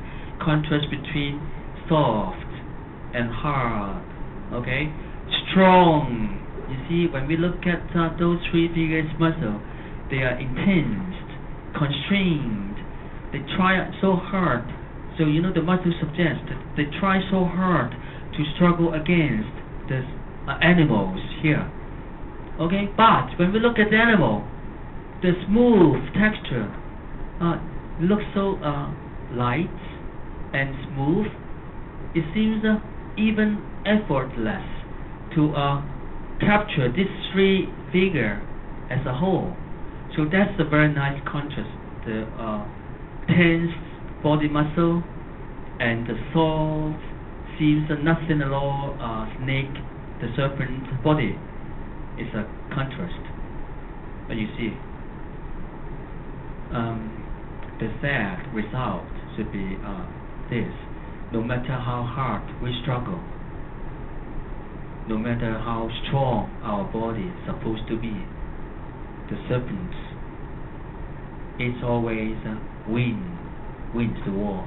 S3: between soft and hard, okay? Strong. You see, when we look at those three figures' muscle, they are intense, constrained. They try so hard. So you know the muscle suggests that they try so hard to struggle against the animals here. Okay, but when we look at the animal, the smooth texture looks so light and smooth. It seems even effortless to capture this three figure as a whole. So that's a very nice contrast. The tense body muscle and the soft seems nothing at all snake, the serpent body. Is a contrast. But you see, the sad result should be this: no matter how hard we struggle, no matter how strong our body is supposed to be, the serpent is always wins the war.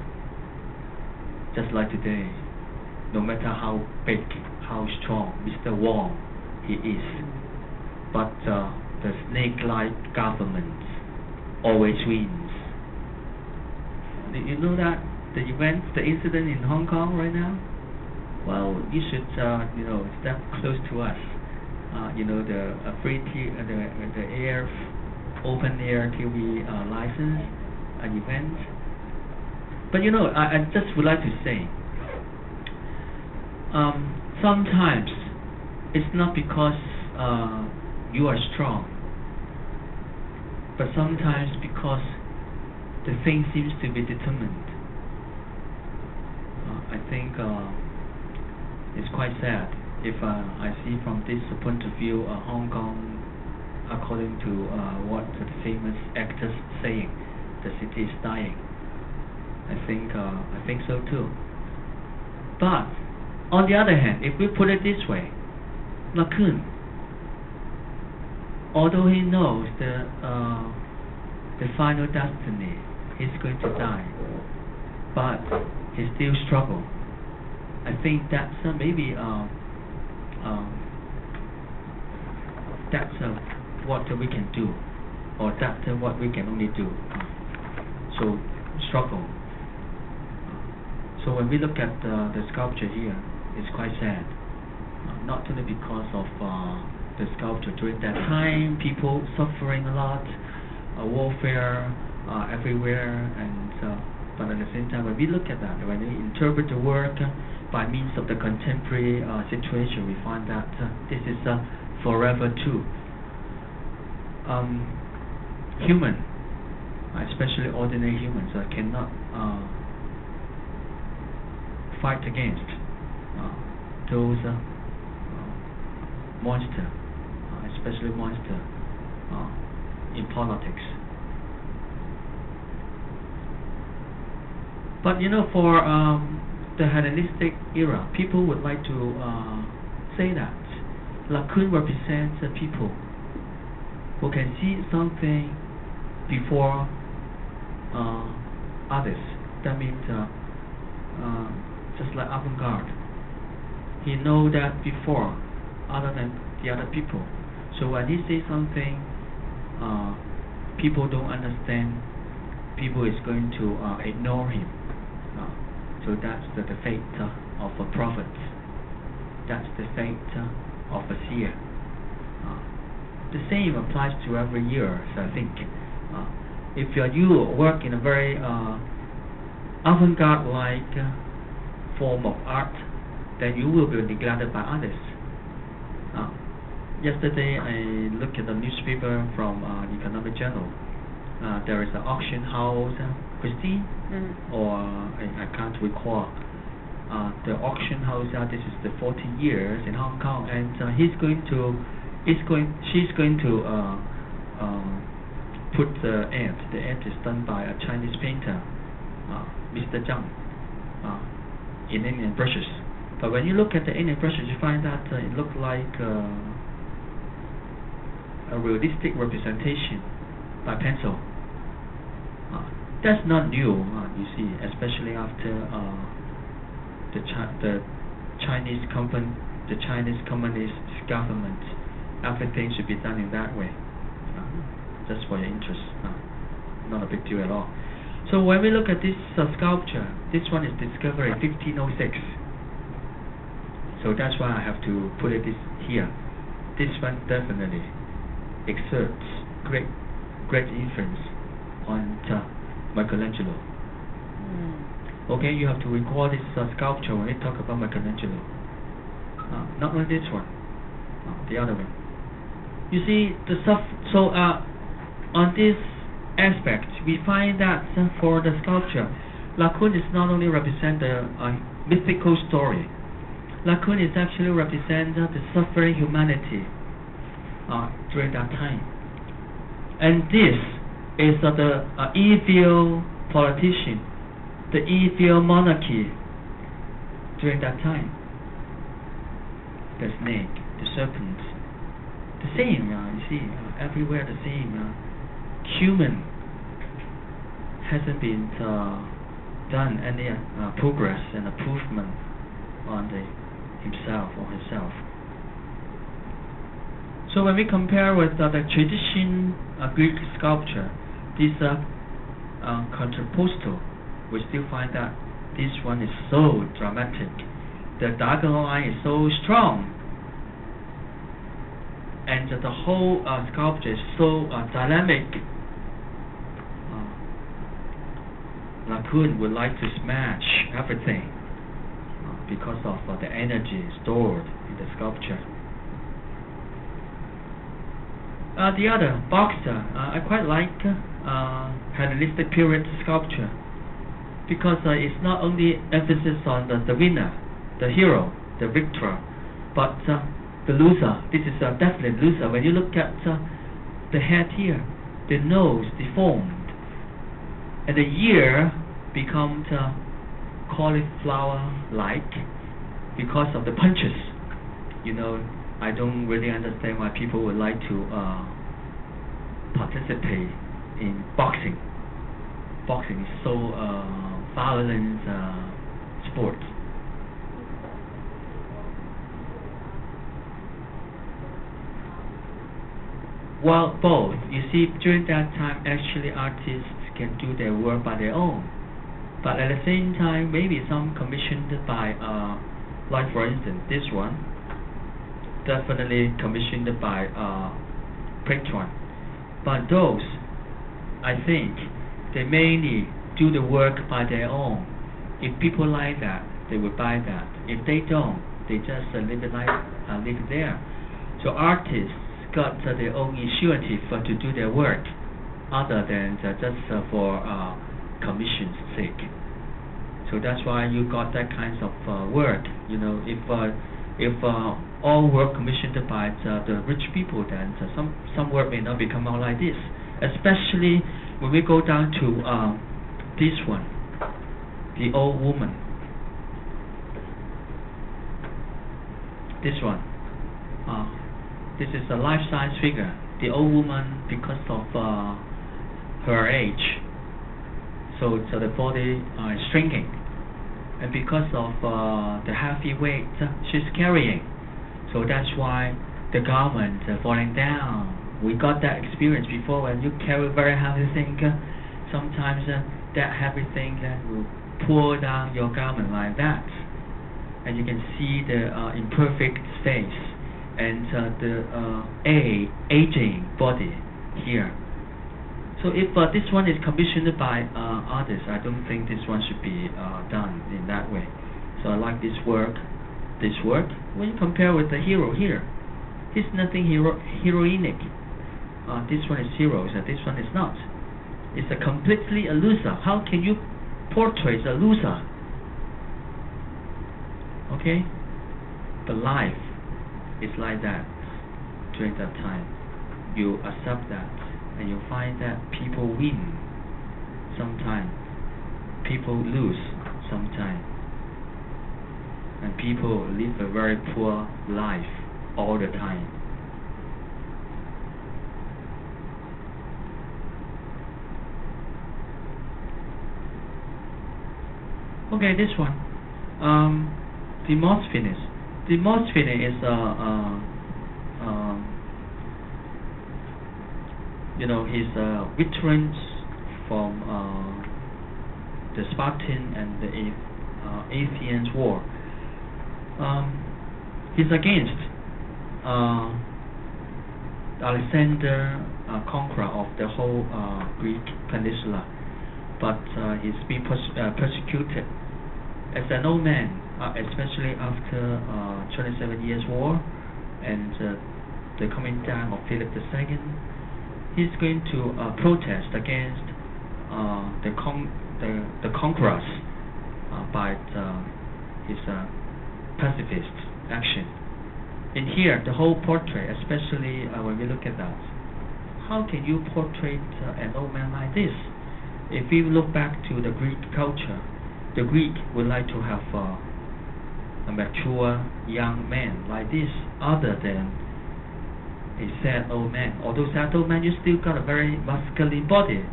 S3: Just like today, no matter how big, how strong Mr. Wong he is, but the snake-like government always wins. You know that the incident in Hong Kong right now? Well, you should step close to us. The open air TV license event. But I just would like to say, sometimes it's not because you are strong, but sometimes because the thing seems to be determined. I think it's quite sad if I see from this point of view Hong Kong, according to what the famous actors saying, the city is dying. I think so too. But on the other hand, if we put it this way, Raccoon, although he knows the final destiny, he's going to die, but he still struggles. I think that's maybe that's what we can do, or that's what we can only do. So struggle. So when we look at the sculpture here, it's quite sad. Not only because of the sculpture during that time, people suffering a lot, warfare everywhere, and but at the same time, when we look at that, when we interpret the work by means of the contemporary situation, we find that this is forever too. Human, especially ordinary humans, cannot fight against those monsters especially monster, in politics. But for the Hellenistic era, people would like to say that Laocoon represents the people who can see something before others. That means just like avant-garde. He knows that before other than the other people. So when he says something people don't understand, people is going to ignore him. So that's the fate of a prophet. That's the fate of a seer. The same applies to every year, so I think. If you work in a very avant-garde-like form of art, then you will be neglected by others. Yesterday, I looked at the newspaper from Economic Journal. There is an auction house, Christine, or I can't recall. The auction house, this is the 40 years in Hong Kong, and she's going to put the ant. The ant is done by a Chinese painter, Mr. Zhang, in Indian brushes. But when you look at the Indian brushes, you find that it looks like a realistic representation by pencil. That's not new, you see, especially after the Chinese Communist government. Everything should be done in that way. Just for your interest, not a big deal at all. So when we look at this sculpture, this one is discovered in 1506. So that's why I have to put it here. This one definitely exerts great influence on Michelangelo. Okay, you have to recall this sculpture when we talk about Michelangelo. Not only this one, the other one. You see, on this aspect, we find that for the sculpture, Laocoon is not only represent a mythical story. Laocoon is actually represent the suffering humanity during that time. And this is the evil politician, the evil monarchy during that time. The snake, the serpent, the same, you see, everywhere the same. Human hasn't been done any progress and improvement on himself or herself. So when we compare with the tradition Greek sculpture, this contrapposto, we still find that this one is so dramatic. The diagonal line is so strong, and the whole sculpture is so dynamic. Laocoon would like to smash everything because of the energy stored in the sculpture. The other, Boxer, I quite like Hellenistic period sculpture because it's not only emphasis on the winner, the hero, the victor, but the loser. This is definitely loser. When you look at the head here, the nose deformed, and the ear becomes cauliflower-like because of the punches. I don't really understand why people would like to participate in boxing. Boxing is so violent sport. Well, both. You see, during that time, actually artists can do their work by their own. But at the same time, maybe some commissioned by, like for instance, this one, definitely commissioned by Patron. But those, I think, they mainly do the work by their own. If people like that, they will buy that. If they don't, they just leave it there. So artists got their own initiative to do their work, other than just for commission's sake. So that's why you got that kind of work. If all work commissioned by the rich people, then some work may not become out like this. Especially when we go down to this one, the old woman. This one. This is a life-size figure. The old woman, because of her age, so the body is shrinking, and because of the heavy weight she's carrying, so that's why the garment falling down. We got that experience before. When you carry very heavy thing, sometimes that heavy thing will pull down your garment like that, and you can see the imperfect face and the aging body here. So if this one is commissioned by others, I don't think this one should be done in that way. So I like this work. When you compare with the hero here, he's nothing heroinic. This one is heroes, and this one is not. It's a completely a loser. How can you portray a loser? Okay? But life is like that during that time. You accept that, and you find that people win sometimes, people lose sometimes, and people live a very poor life all the time. Okay, this one, Demosthenes. Demosthenes is he's a veteran from the Spartan and the Athens war. He's against Alexander, conqueror of the whole Greek peninsula, but he's being persecuted as an old man, especially after 27 years war and the coming down of Philip II. He's going to protest against the conquerors by his pacifist action. In here, the whole portrait, especially when we look at that, how can you portray an old man like this? If we look back to the Greek culture, the Greek would like to have a mature young man like this, other than a sad old man. Although sad old man, you still got a very muscular body,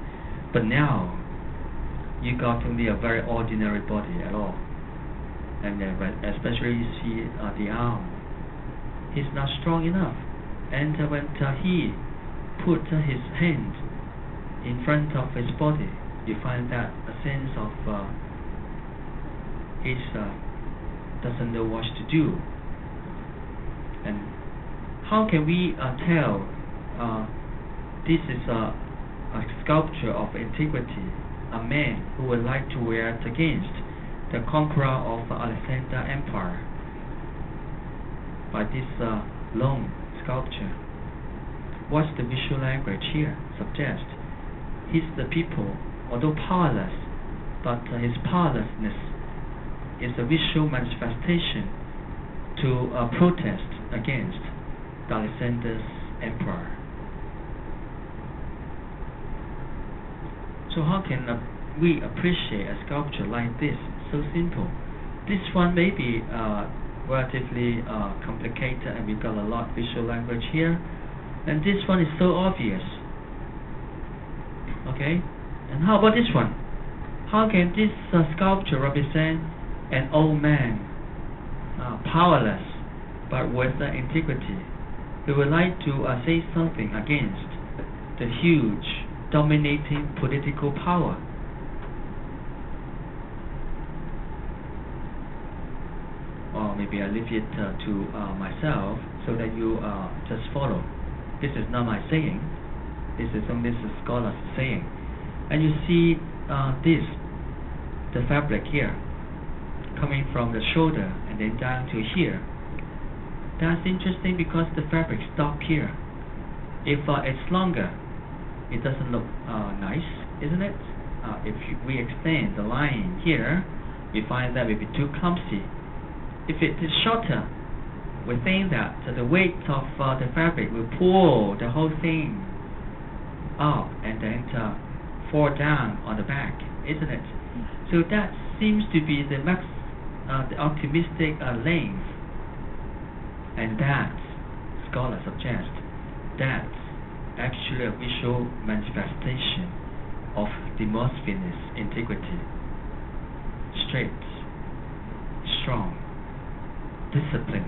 S3: but now you got only a very ordinary body at all. And especially you see the arm, he's not strong enough. And when he put his hand in front of his body, you find that a sense of he doesn't know what to do. And how can we tell this is a sculpture of integrity, a man who would like to wear it against the conqueror of Alexander Empire by this long sculpture? What's the visual language here suggest? He's the people, although powerless, but his powerlessness is a visual manifestation to protest against Alexander's empire. So how can we appreciate a sculpture like this, so simple? This one may be relatively complicated, and we've got a lot of visual language here, and this one is so obvious. Okay, and how about this one? How can this sculpture represent an old man, powerless but with integrity? We would like to say something against the huge dominating political power. Or maybe I leave it to myself so that you just follow. This is not my saying. This is only the scholar's saying. And you see the fabric here, coming from the shoulder and then down to here. That's interesting because the fabric stops here. If it's longer, it doesn't look nice, isn't it? If we extend the line here, we find that it will be too clumsy. If it is shorter, we think that the weight of the fabric will pull the whole thing up and then fall down on the back, isn't it? So that seems to be the optimistic length, and that scholars suggest that's actually a visual manifestation of Demosthenes' integrity. Straight, strong, discipline,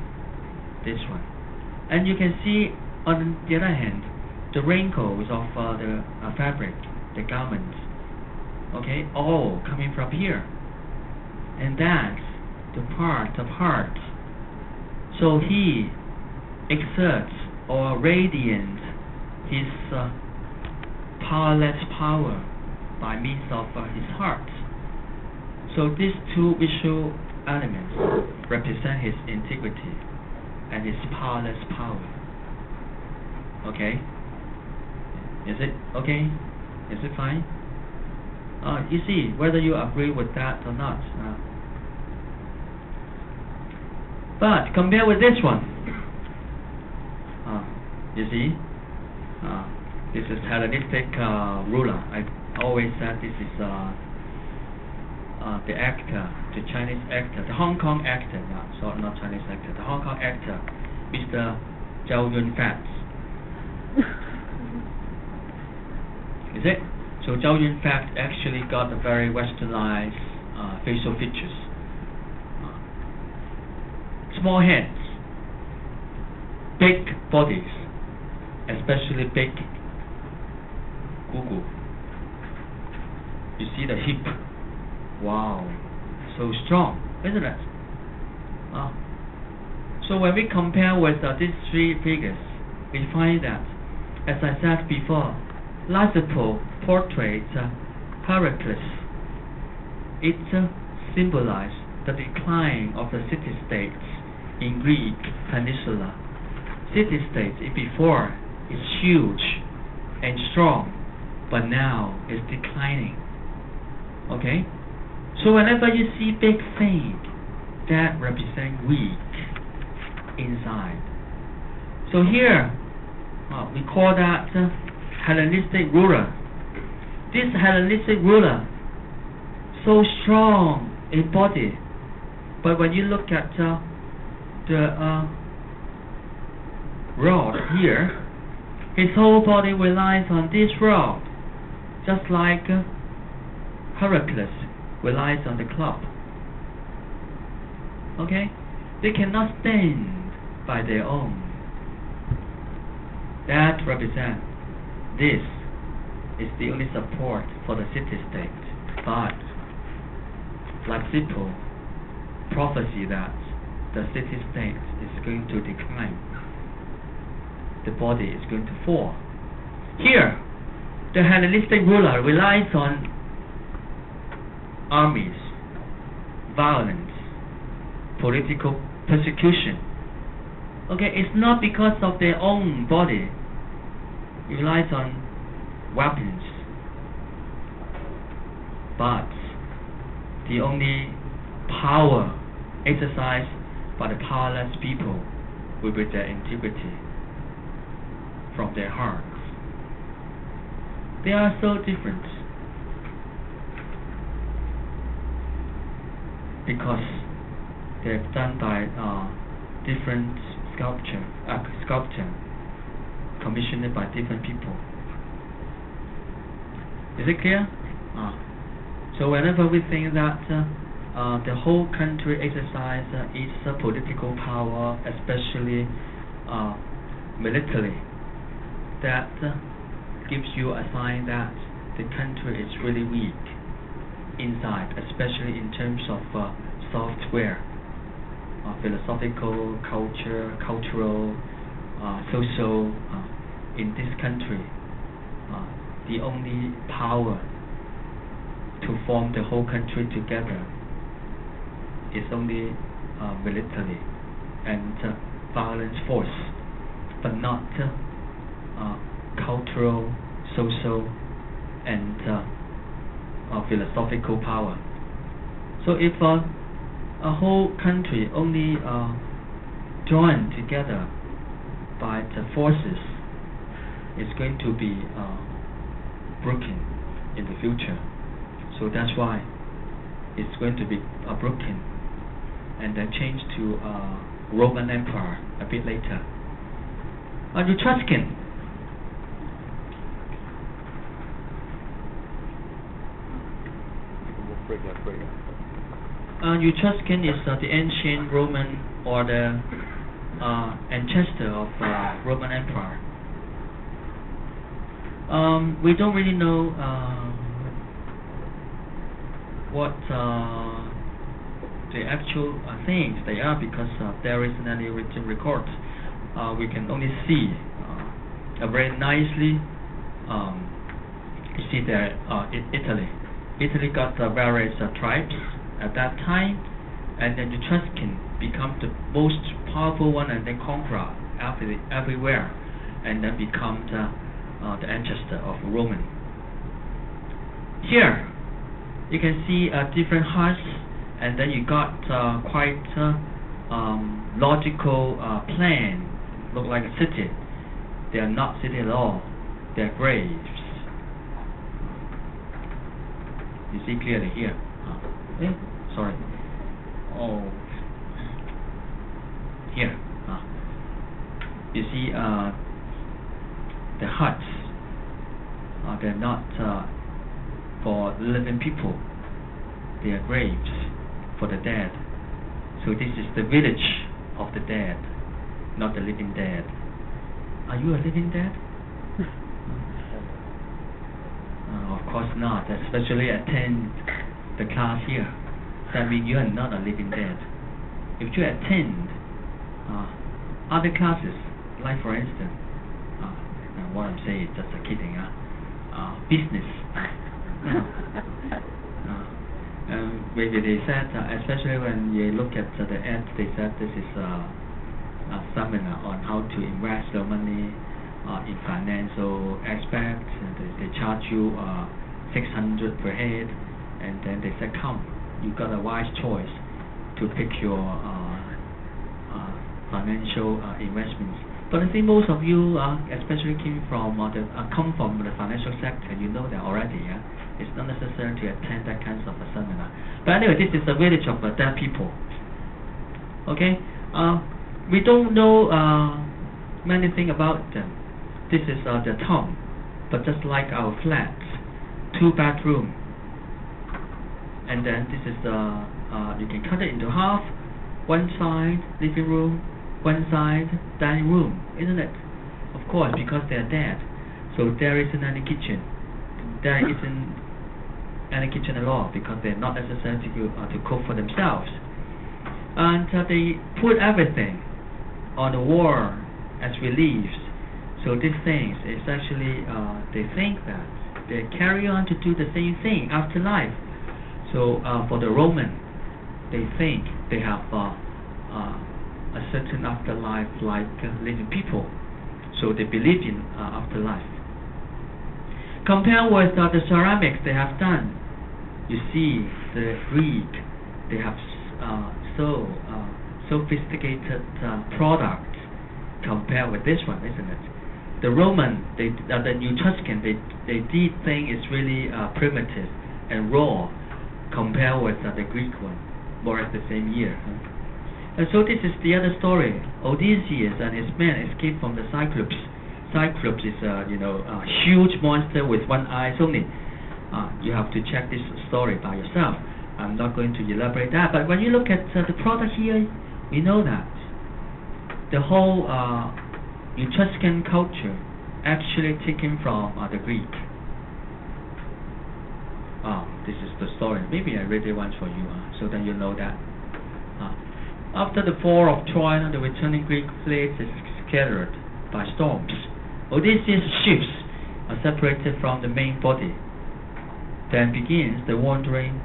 S3: this one. And you can see on the other hand the wrinkles of the fabric, the garments, okay, all coming from here, and that's the part of heart. So he exerts or radiates his powerless power by means of his heart. So these two visual elements represent his integrity and his powerless power. Okay? Is it okay? Is it fine? You see whether you agree with that or not. But compare with this one. You see? This is Hellenistic ruler. I always said this is the actor, the Chinese actor, the Hong Kong actor, sorry, not Chinese actor, the Hong Kong actor, Mr. Zhao Yunfat. Is it? So Zhao Yunfat actually got a very westernized facial features. Small heads, big bodies, especially big gugu. You see the hip. Wow, so strong, isn't it? So when we compare with these three figures, we find that, as I said before, Lysippus portrays Heracles. It symbolizes the decline of the city-states in Greek peninsula. City-states before is huge and strong, but now is declining. Okay? So whenever you see big thing, that represents weak inside. So here, we call that Hellenistic ruler. This Hellenistic ruler, so strong in body, but when you look at the rod here, his whole body relies on this rod, just like Heracles relies on the club. Okay? They cannot stand by their own. That represents this is the only support for the city-state. But Lysippus prophesy that the city-state is going to decline. The body is going to fall. Here, the Hellenistic ruler relies on armies, violence, political persecution. Okay, it's not because of their own body. It relies on weapons. But the only power exercised by the powerless people will be their integrity from their hearts. They are so different because they're done by different sculpture commissioned by different people. Is it clear? So whenever we think that the whole country exercises its political power, especially militarily, that gives you a sign that the country is really weak inside, especially in terms of software, philosophical, cultural, social. In this country, the only power to form the whole country together is only military and violence force, but not cultural, social, and philosophical power. So if a whole country only joined together by the forces is going to be broken in the future. So that's why it's going to be broken and then changed to Roman Empire a bit later. Etruscan. Etruscan is the ancient Roman or the ancestor of Roman Empire. We don't really know what the actual things they are because there isn't any written record. We can only see very nicely. You see there Italy. Italy got various tribes at that time, and then Etruscan become the most powerful one and then conquer everywhere, and then become the ancestor of Roman. Here you can see different huts, and then you got quite logical plan. Look like a city. They are not city at all. They are graves. You see clearly here. Sorry. Oh, here. You see the huts. They're not for living people. They are graves for the dead. So this is the village of the dead, not the living dead. Are you a living dead? Of course not, especially attend the class here. That means you are not a living dead. If you attend other classes, like for instance, what I'm saying is just a kidding, business. Maybe they said, especially when you look at the ad, they said this is a seminar on how to invest your money in financial aspects, and they charge you 600 per head, and then they said, come, you got a wise choice to pick your financial investments. But I think most of you, especially come from the financial sector, you know that already. It's not necessary to attend that kind of a seminar. But anyway, this is a village of dead people. Okay, we don't know many things about them. This is the tomb, but just like our flats, 2-bedroom, and then this is you can cut it into half. One side living room, one side dining room, isn't it? Of course, because they are dead, so there isn't any kitchen. There isn't any kitchen at all because they're not necessary to cook for themselves. And they put everything on the wall as reliefs. So these things is actually they think that they carry on to do the same thing after life. So for the Roman, they think they have a certain afterlife like living people. So they believe in afterlife. Compare with the ceramics they have done. You see the Greek, they have so sophisticated products compared with this one, isn't it? The Roman, the Etruscan, they did think it's really primitive and raw compared with the Greek one, more or less the same year. And so this is the other story. Odysseus and his men escaped from the Cyclops. Cyclops is a huge monster with one eye only. You have to check this story by yourself. I'm not going to elaborate that. But when you look at the product here, we know that the whole Etruscan culture actually taken from the Greek. This is the story. Maybe I read it once for you, so that you know that. After the fall of Troy, the returning Greek fleet is scattered by storms. Odysseus' ships are separated from the main body. Then begins the wandering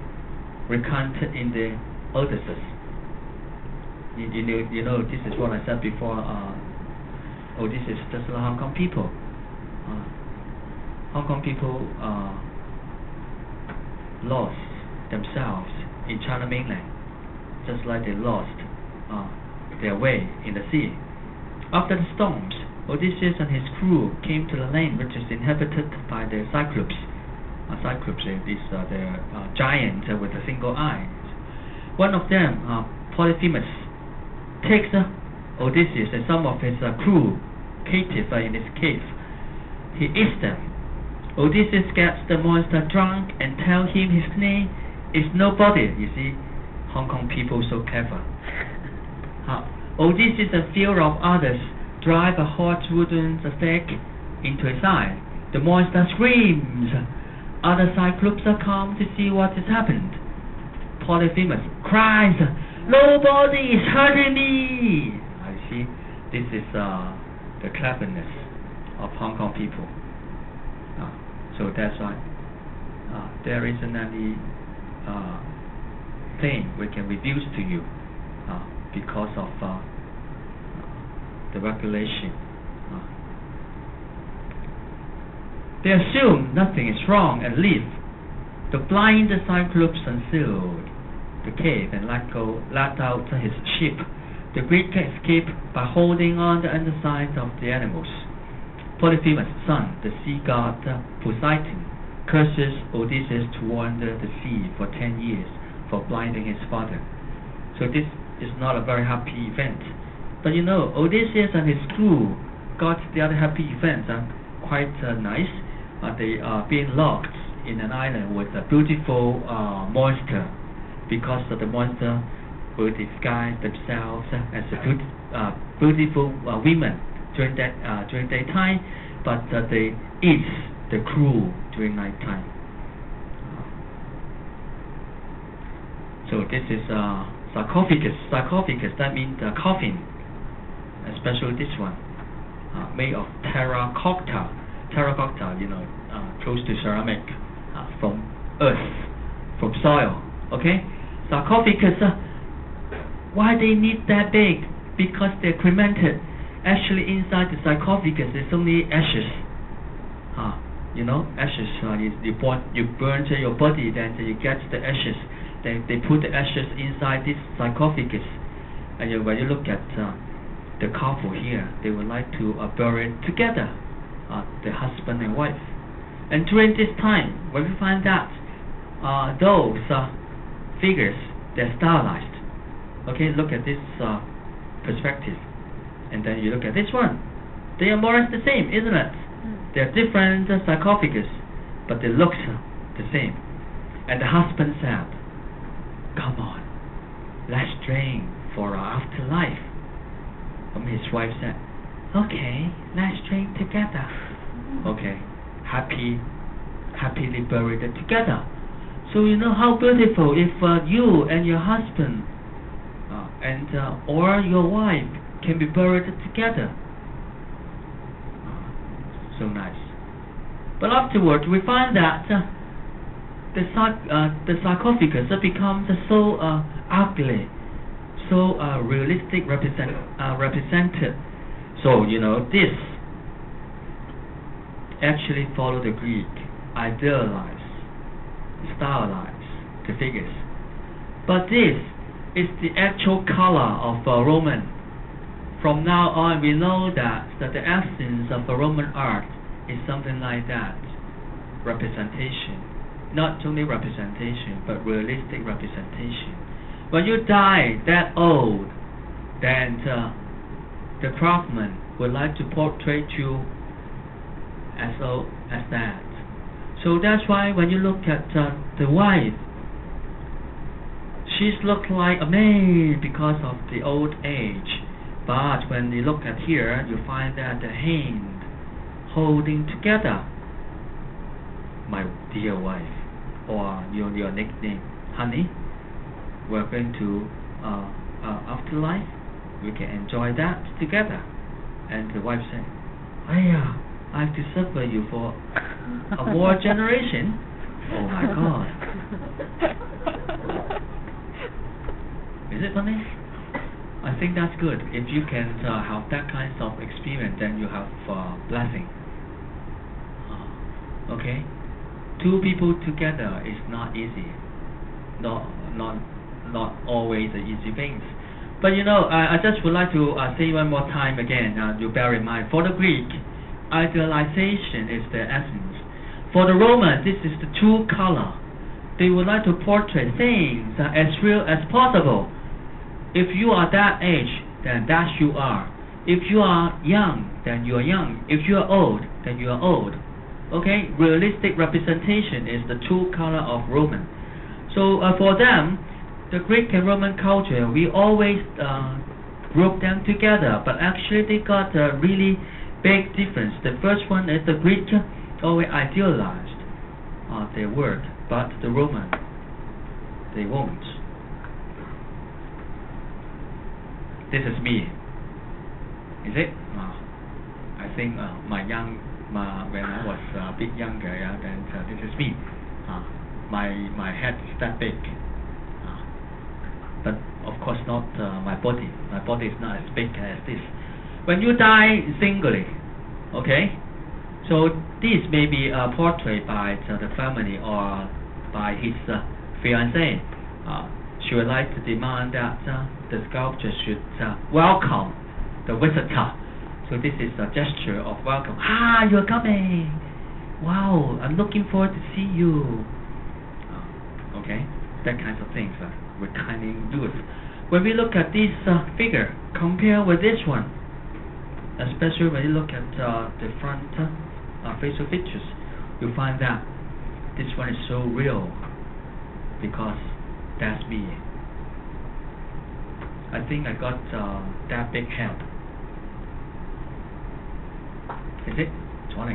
S3: recounted in the Odysseus. You know, this is what I said before. Odysseus just like Hong Kong people. Hong Kong people lost themselves in China mainland, just like they lost their way in the sea. After the storms, Odysseus and his crew came to the land which is inhabited by the Cyclops. Cyclops is the giant with a single eye. One of them, Polyphemus, takes Odysseus and some of his crew captive in his cave. He eats them. Odysseus gets the monster drunk and tells him his name is nobody. You see, Hong Kong people so clever. Odysseus, in fear of others, drive a hot wooden stake into his eye. The monster screams. Other Cyclops come to see what has happened. Polyphemus cries, "Nobody is hurting me!" I see, this is the cleverness of Hong Kong people. So that's why there isn't any thing we can reduce to you because of the regulation. They assume nothing is wrong and leave. The blind Cyclops unsealed the cave and let out his ship. The Greek escaped by holding on the undersides of the animals. Polyphemus' son, the sea god Poseidon, curses Odysseus to wander the sea for 10 years for blinding his father. So this is not a very happy event. But you know, Odysseus and his crew got the other happy events quite nice. They are being locked in an island with a beautiful monster, because the monster will disguise themselves as a beautiful women during daytime, but they eat the crew during nighttime. So this is sarcophagus. Sarcophagus, that means coffin, especially this one, made of terracotta. Terracotta, you know, close to ceramic, from earth, from soil. Okay, sarcophagus. Why they need that big? Because they're cremated. Actually, inside the sarcophagus, there's only ashes. You know, ashes. You burn your body, then you get the ashes. Then they put the ashes inside this sarcophagus. And when you look at the couple here, they would like to bury it together, the husband and wife. And during this time, when we find that those figures, they're stylized. Okay, look at this perspective, and then you look at this one. They are more or less the same, isn't it? They're different sarcophagus, but they look the same. And the husband said, "Come on, let's drink for our afterlife." And his wife said, "Okay, let's drink together." Okay, happily buried together. So you know how beautiful if you and your husband or your wife can be buried together. So nice. But afterwards we find that the sarcophagus becomes so ugly, so realistic represented. So you know, this actually follow the Greek, idealize, stylize the figures. But this is the actual color of Roman. From now on, we know that the essence of Roman art is something like that. Representation. Not only representation, but realistic representation. When you die that old, then the craftsman would like to portray you as old as that. So that's why when you look at the wife, she's looked like a maid because of the old age. But when you look at here, you find that the hand holding together, my dear wife, or your nickname, honey, we're going to afterlife, we can enjoy that together. And the wife said, "Aya, I have to suffer you for a more generation." Oh my God. Is it funny? I think that's good. If you can have that kind of experience, then you have blessing. Okay? Two people together is not easy. Not always an easy thing. But you know, I just would like to say one more time again, you bear in mind, for the Greek, idealization is the essence. For the Roman, this is the true color. They would like to portray things as real as possible. If you are that age, then that you are. If you are young, then you are young. If you are old, then you are old. Okay? Realistic representation is the true color of Roman. So for them, the Greek and Roman culture, we always group them together, but actually they got a really big difference. The first one is the Greek always idealized their work, but the Roman, they won't. This is me. Is it? I think when I was a bit younger, then this is me. My head is that big. But of course not my body. My body is not as big as this. When you die singly, okay? So this may be portrayed by the family or by his fiancée. She would like to demand that the sculpture should welcome the visitor. So this is a gesture of welcome. You're coming! Wow, I'm looking forward to see you. Okay, that kinds of things we kind of do it. When we look at this figure, compare with this one, especially when you look at the front facial features, you find that this one is so real because that's me. I think I got that big head. Is it? 20.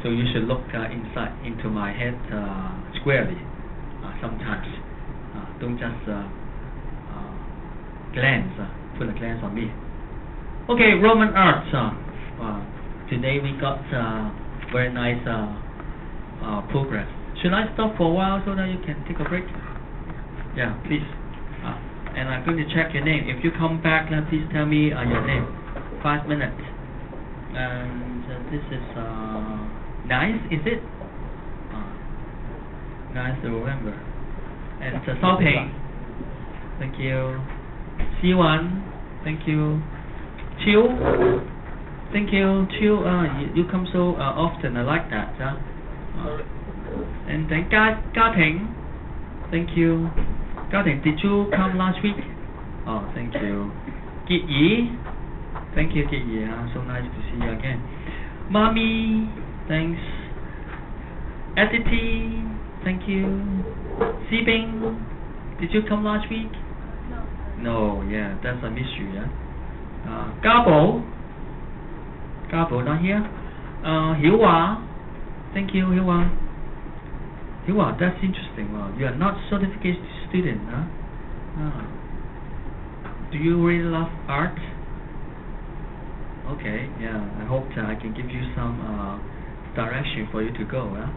S3: So you should look inside into my head squarely sometimes. Don't just glance, put a glance on me. Okay, Roman art. Today we got very nice progress. Should I stop for a while so that you can take a break? Yeah, please. And I'm going to check your name. If you come back, please tell me your name. 5 minutes. And this is nice, is it? Nice to remember. And Sao Ping. Thank you. C1. Thank you. Chiu. Thank you. Chiu. You come so often. I like that. And then Ga Ting. Thank you. Ga Ting, did you come last week? Oh, thank you. Kit Yi. Thank you, Kit Yi. So nice to see you again. Mommy. Thanks. Aditi. Thank you. Sibing. Did you come last week? No. No, yeah, that's a mystery, yeah. Gabo. Gabo not here. Hiu Hua. Thank you, Hiu Hua. Hiu Hua, that's interesting. You are not certificate student, huh? Do you really love art? Okay, yeah, I hope I can give you some direction for you to go, huh?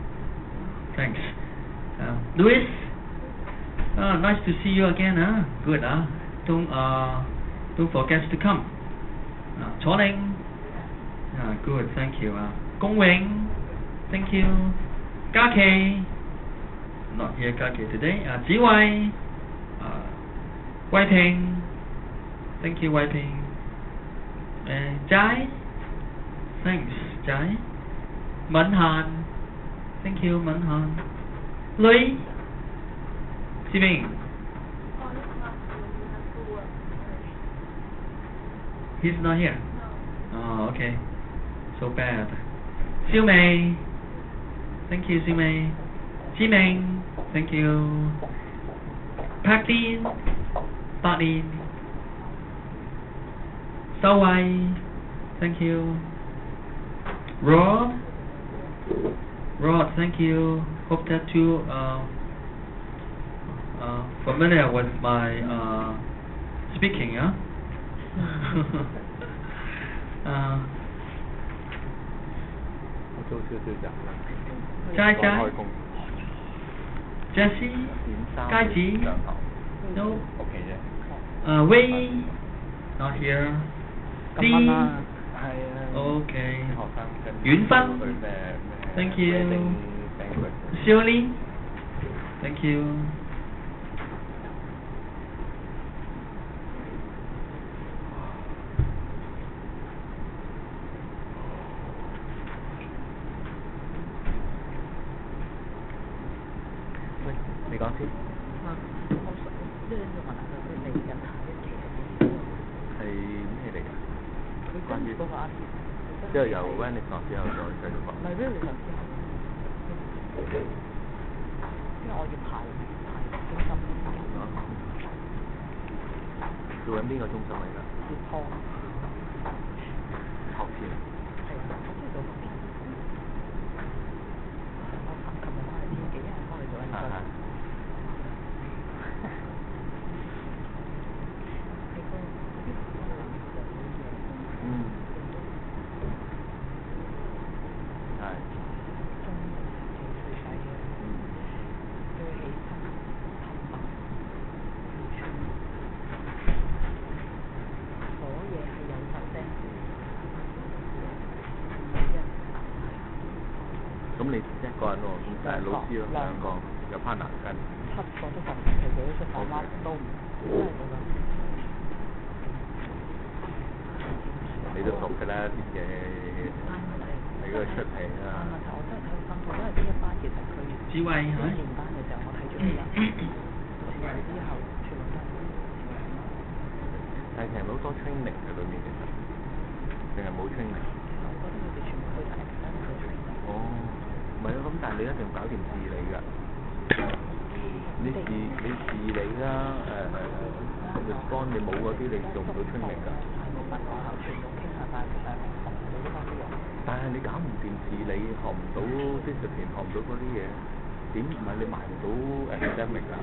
S3: Thanks. Louis, nice to see you again, huh? Good, huh? Don't forget to come. Chó Ninh, good, thank you. Gong Wing, thank you. Ga Kei, not here, Ga Kei today. Ji Wei, Wei Ping, thank you, Wei Ping. Jai, thanks, Jai. Mẫn Han, thank you, Mẫn Han. Lui, Sibing. He's not here. Oh, okay. So bad. Xiu Mei, thank you, Xiu Mei. Ji Ming, thank you. Park Lin, Park Lin. Sao Wai, thank you. Rod, thank you. Hope that you familiar with my speaking, huh? Chai Chai, Jessie, Gai Ji, no. Wei, not here. D, okay. Yun Fan, thank you. Xiu Li, thank you.
S1: 你講先。
S2: 我想呢要問下佢嚟緊下一期係
S1: 係咩嚟㗎？
S2: 佢跟住嗰個阿
S1: 之後由 Renaissance 之後再繼續講。
S2: 唔係 Renaissance 之後，因為我要排中心
S1: 做緊邊個中心嚟㗎？
S2: 接湯。
S1: 學前。
S2: 係啊，我知道學前。我琴日翻嚟前幾日翻嚟做緊中心。
S1: 咁你一個人喎，咁但係老師咯，兩個有 partner 跟。
S2: 7個都10期幾出飯啦，都唔真係冇㗎。
S1: 你都熟㗎啦啲嘢，你嗰個出嚟啊。
S2: 問題我真係睇到辛苦，因為呢一班其實佢
S3: 智慧係咪？
S2: 年班嘅時候我睇咗一日，之後全部都係。
S1: 但係其實好多 training 喺裏面其實，定係冇 training？
S2: 其實我覺得佢哋全部去晒 external training。
S1: 哦，唔係啊，咁但係你一定搞掂治理㗎。你治理啦，respond 你冇嗰啲你做唔到 training㗎。
S2: 係冇問學校全部傾下，但係學唔到呢班啲嘢。
S1: 但係你搞唔掂治理，學唔到 discipline，學唔到嗰啲嘢，點唔係你埋唔到academic啊？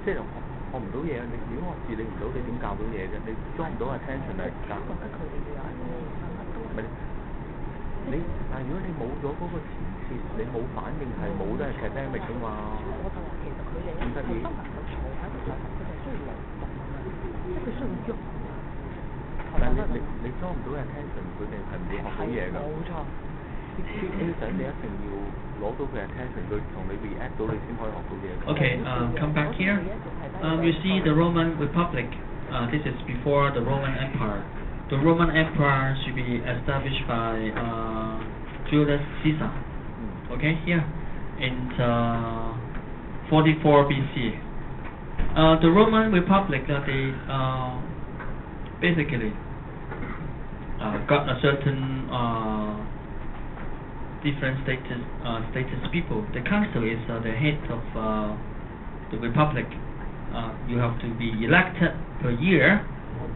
S1: 即係學唔到嘢，你如果我治理唔到，你點教到嘢啫？你裝唔到 attention 嚟教。
S2: 覺得佢哋要有一個
S1: 唔係你，但係如果你冇咗嗰個前設，你冇反應係冇得 academic 㗎嘛。
S2: 我就話其實佢哋咧係不能夠坐喺度上堂，佢哋需要勞動啊，即係佢需要喐。
S1: 但係你裝唔到 attention，佢哋係唔會學到嘢㗎。
S2: 冇錯。
S1: 啲仔你一定要攞到佢 attention，佢同你 react 到你先可以學到嘢。
S3: Okay, come back here. You see the Roman Republic. This is before the Roman Empire. The Roman Empire should be established by Julius Caesar. Okay, here in 44 BC. The Roman Republic, they basically got a certain different status people. The council is the head of the republic. You have to be elected per year.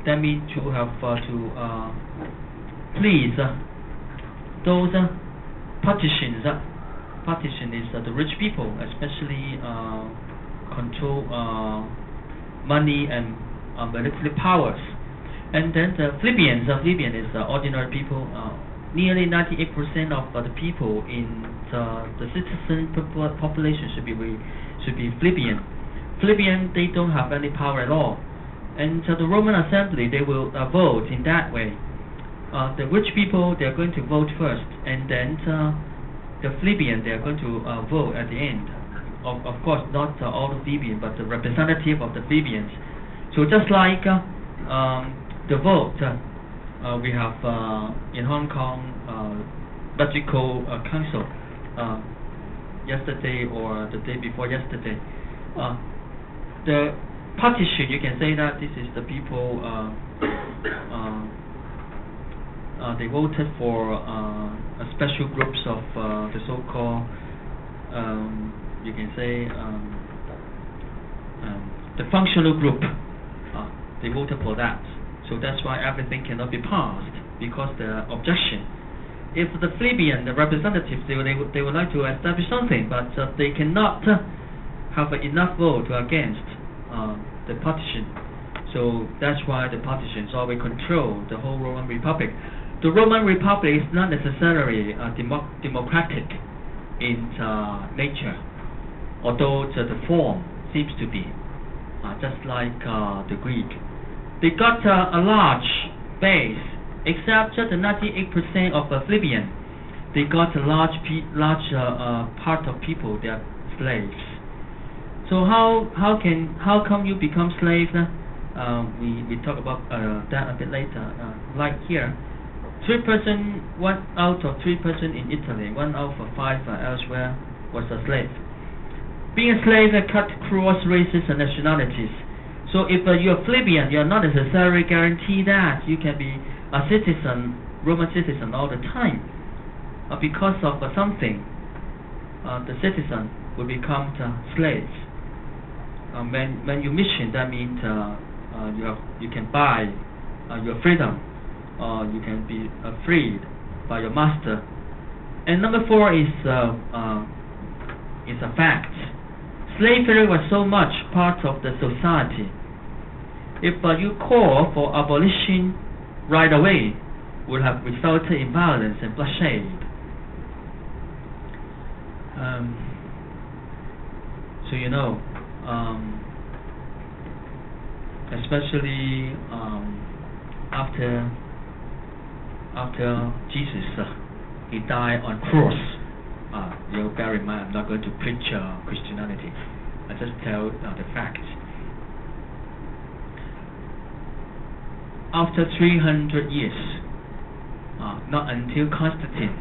S3: That means you have to please those partitions. Partition is the rich people, especially control money and military powers. And then the plebeians. Plebeian is ordinary people. Nearly 98% of the people in the citizen population should be plebeian. Plebeian, they don't have any power at all. And the Roman assembly, they will vote in that way. The rich people, they are going to vote first, and then the plebeian, they are going to vote at the end. Of course, not all the plebeians, but the representative of the plebeians. So just like the vote, we have in Hong Kong Logical Council yesterday or the day before yesterday. The partition, you can say that this is the people they voted for special groups of the so-called you can say the functional group. They voted for that. So that's why everything cannot be passed, because the objection. If the plebeian, the representatives, they would like to establish something, but they cannot have enough vote against the partition. So that's why the partitions always control the whole Roman Republic. The Roman Republic is not necessarily democratic in nature, although the form seems to be, just like the Greek. They got a large base, except the 98% of the plebeian. They got a large part of people, they are slaves. So how come you become slaves? We talk about that a bit later. Like here, 1 out of 3 person in Italy, 1 out of 5 elsewhere was a slave. being a slave cut across races and nationalities. So if you're Philippian, you're not necessarily guaranteed that you can be a citizen, Roman citizen all the time. Because of something, the citizen will become slaves. When you mission, that means you can buy your freedom, or you can be freed by your master. And number 4 is a fact. Slavery was so much part of the society. If you call for abolition right away, would have resulted in violence and bloodshed. So you know, especially after Jesus, he died on cross. You bear in mind, I'm not going to preach Christianity. I just tell the facts. After 300 years, not until Constantine,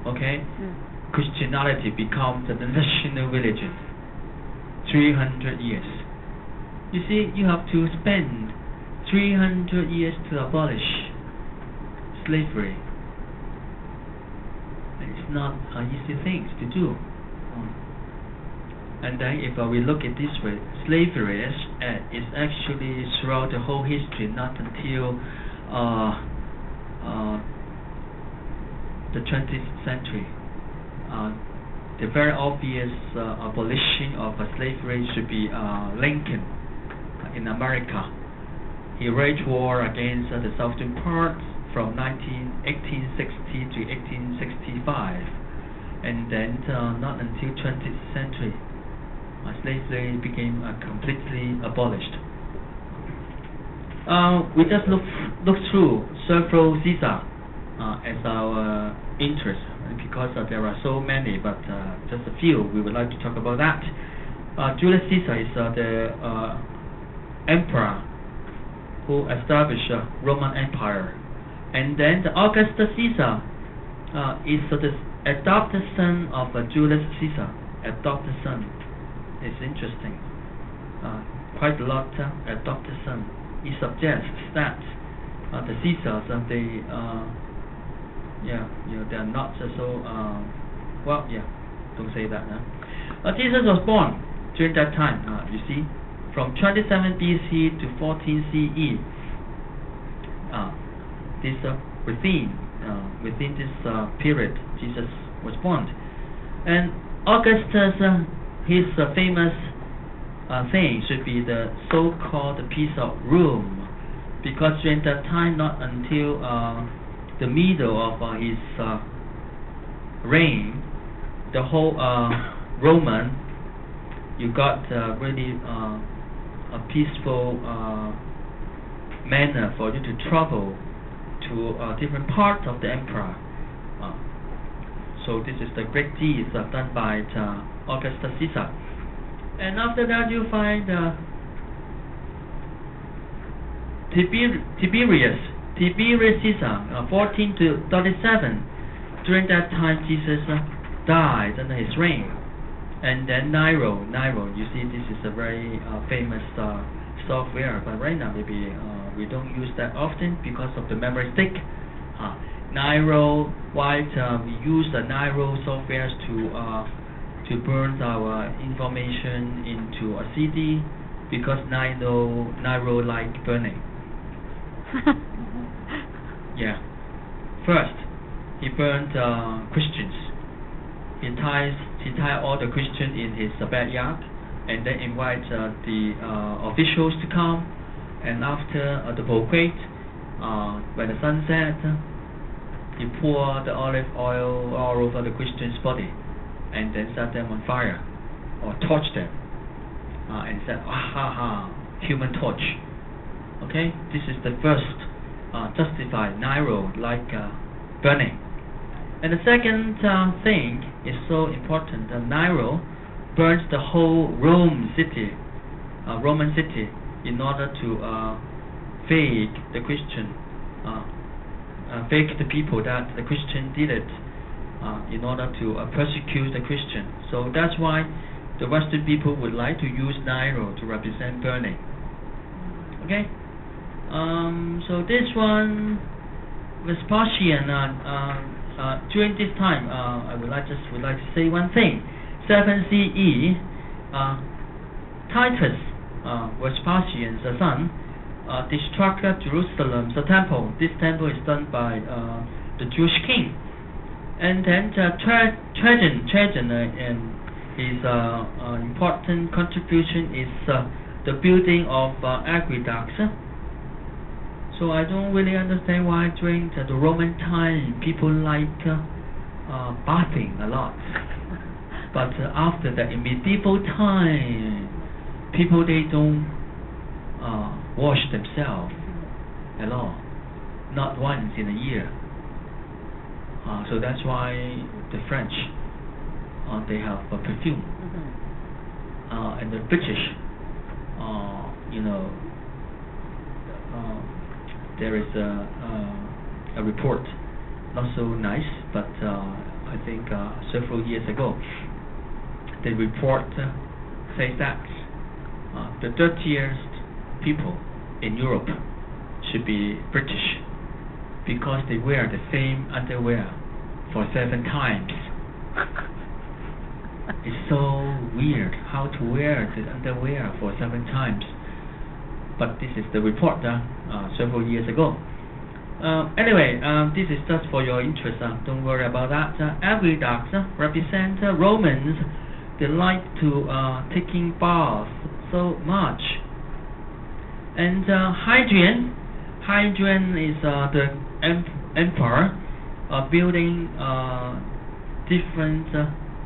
S3: okay, Christianity becomes the national religion. 300 years. You see, you have to spend 300 years to abolish slavery. It's not an easy thing to do. And then if we look at this way, slavery is actually throughout the whole history, not until the 20th century. The very obvious abolition of slavery should be Lincoln in America. He waged war against the southern parts from 1860 to 1865, and then not until 20th century slavery became completely abolished. We just look through several Caesar as our interest, because there are so many, but just a few we would like to talk about that. Julius Caesar is the emperor who established Roman Empire, and then the Augustus Caesar is the adopted son of Julius Caesar. Adopted son is interesting. Quite a lot adopted son. He suggests that the Caesars they're not so don't say that. Jesus was born during that time. You see, from 27 BC to 14 CE. Within this period, Jesus was born. And Augustus, his famous thing should be the so-called piece of Rome, because during that time, not until the middle of his reign, the whole Roman, you got really a peaceful manner for you to travel to different parts of the empire. So this is the great deeds done by Augustus Caesar. And after that you find Tiberius Caesar, 14 to 37. During that time Jesus died under his reign. And then Nero, you see, this is a very famous software, but right now maybe we don't use that often because of the memory stick. Nero, why we use the Nero software to burn our information into a CD, because Nero like burning. Yeah. First, he burned Christians. He tied all the Christians in his backyard, and then invite the officials to come. And after the banquet, when the sun set, he poured the olive oil all over the Christian's body, and then set them on fire, or torched them, and said, human torch. Okay, this is the first justified Nero like burning. And the second thing is so important. Nero burns the whole Roman city, in order to fake the Christian, fake the people that the Christian did it, in order to persecute the Christian. So that's why the Western people would like to use Nairo to represent burning. Okay. So this one, Vespasian. During this time, I would like to say one thing. 7 CE, Titus, Vespasian's son, destructed Jerusalem's temple. This temple is done by the Jewish king. And then Trajan and his important contribution is the building of aqueducts. So I don't really understand why during the Roman time people like bathing a lot. But after that, in medieval time, people they don't wash themselves at all, not once in a year. So that's why the French they have perfume, and the British, there is a report, not so nice, but I think several years ago, the report says that the dirtiest people in Europe should be British, because they wear the same underwear for 7 times. It's so weird how to wear the underwear for 7 times. But this is the report several years ago. Anyway, this is just for your interest. Don't worry about that. Aqueducts represent Romans. They like to taking baths so much. And Hadrian is the emperor building different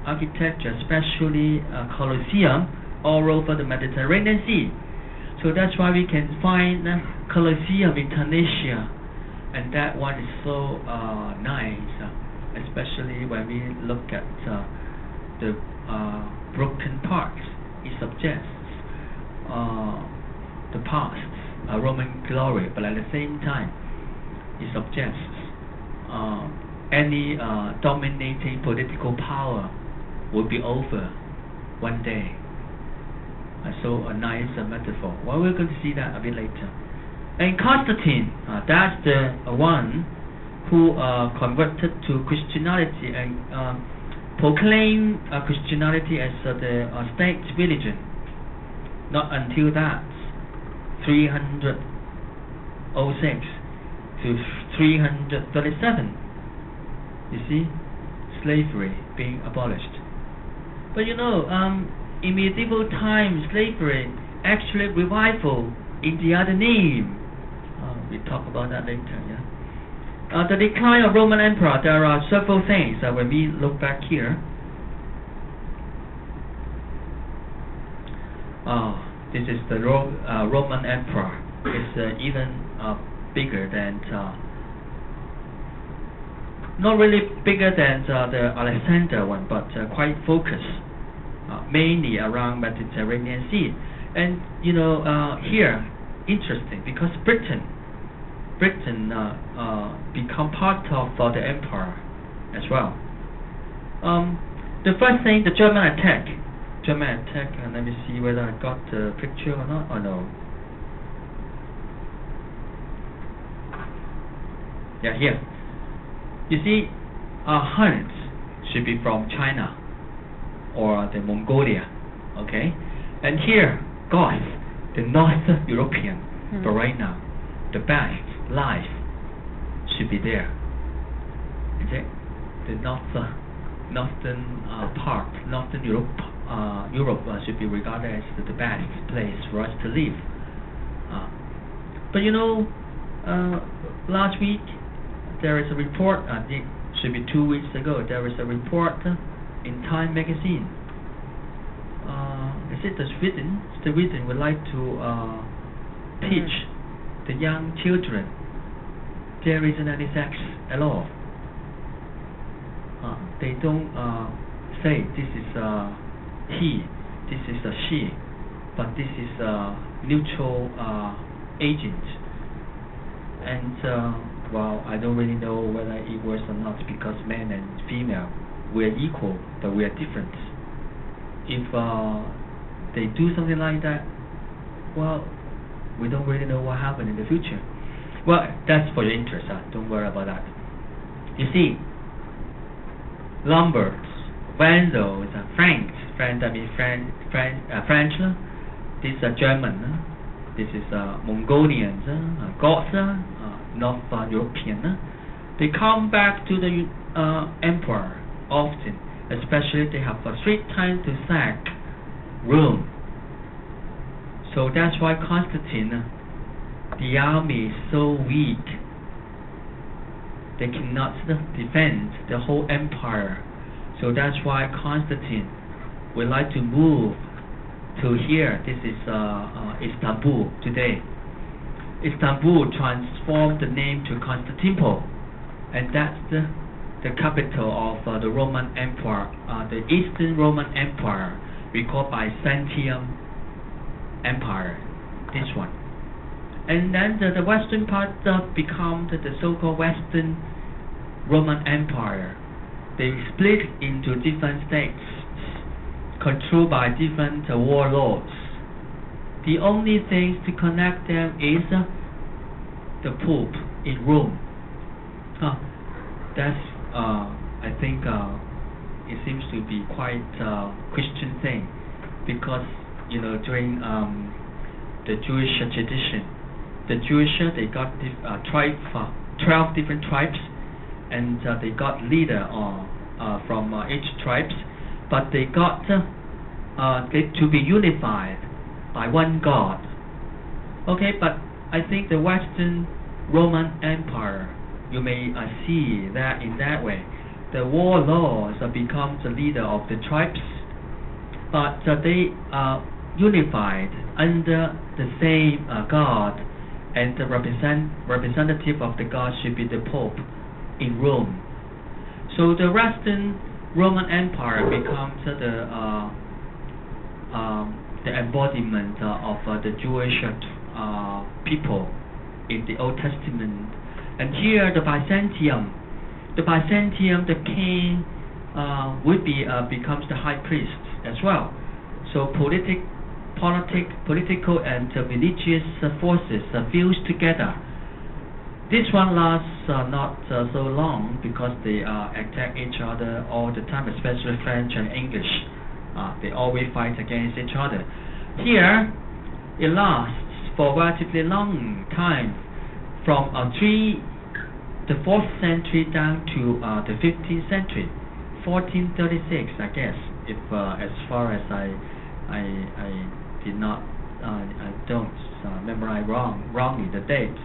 S3: architecture, especially Colosseum, all over the Mediterranean Sea. So that's why we can find Colosseum in Tunisia, and that one is so nice, especially when we look at the broken parts. It suggests the past, Roman glory, but at the same time, it suggests any dominating political power will be over one day. So a nice metaphor. Well, we're going to see that a bit later. And Constantine, that's the one who converted to Christianity and proclaimed Christianity as the state religion. Not until that, 306 to 337. You see, slavery being abolished. But in medieval times, slavery actually revival in the other name. We talk about that later. Yeah. The decline of Roman Empire. There are several things when we look back here. This is the Roman Empire. It's even bigger than, not really bigger than the Alexander one, but quite focused. Mainly around Mediterranean Sea. And here, interesting, because Britain become part of the empire as well. The first thing, the German attack, and let me see whether I got the picture or not, or no. Yeah, here. You see, Huns should be from China or the Mongolia, okay? And here, Goths, the North European, but right now, the best life should be there. Okay? The northern part, Northern Europe should be regarded as the best place for us to live. But last week, there is a report, it should be 2 weeks ago, there was a report in Time magazine. Is it the Sweden would like to teach the young children there isn't any sex at all. They don't say this is he, this is a she, but this is a neutral agent. And well, I don't really know whether it works or not, because men and female, we are equal, but we are different. if they do something like that, well, we don't really know what happened in the future. Well, that's for your interest. Don't worry about that. You see, Lombards, Vandals, Franks, that means French. This is German. This is Mongolians, Goths, North European. They come back to the emperor often, especially they have a strict time to sack Rome. So that's why Constantine, the army is so weak. They cannot defend the whole empire. So that's why Constantine would like to move to here. This is Istanbul today. Istanbul transformed the name to Constantinople, and that's the capital of the Roman Empire, the Eastern Roman Empire, recalled by Byzantium Empire, this one. And then the western part become the so-called Western Roman Empire. They split into different states, controlled by different warlords. The only thing to connect them is the Pope in Rome. That's I think it seems to be quite a Christian thing, because during the Jewish tradition, the Jewish they got 12 different tribes, and they got leader from each tribes, but they got to be unified by one God. Okay, but I think the Western Roman Empire, you may see that in that way. The warlords become the leader of the tribes, but they are unified under the same God, and the representative of the God should be the Pope in Rome. So the Western Roman Empire becomes the embodiment of the Jewish people in the Old Testament. And here the Byzantium, the king becomes the high priest as well. So political and religious forces fused together. This one lasts not so long, because they attack each other all the time, especially French and English. They always fight against each other. Here, it lasts for a relatively long time, from the 4th century down to the 15th century, 1436, I guess, if as far as I did not, I don't memorize wrongly the date,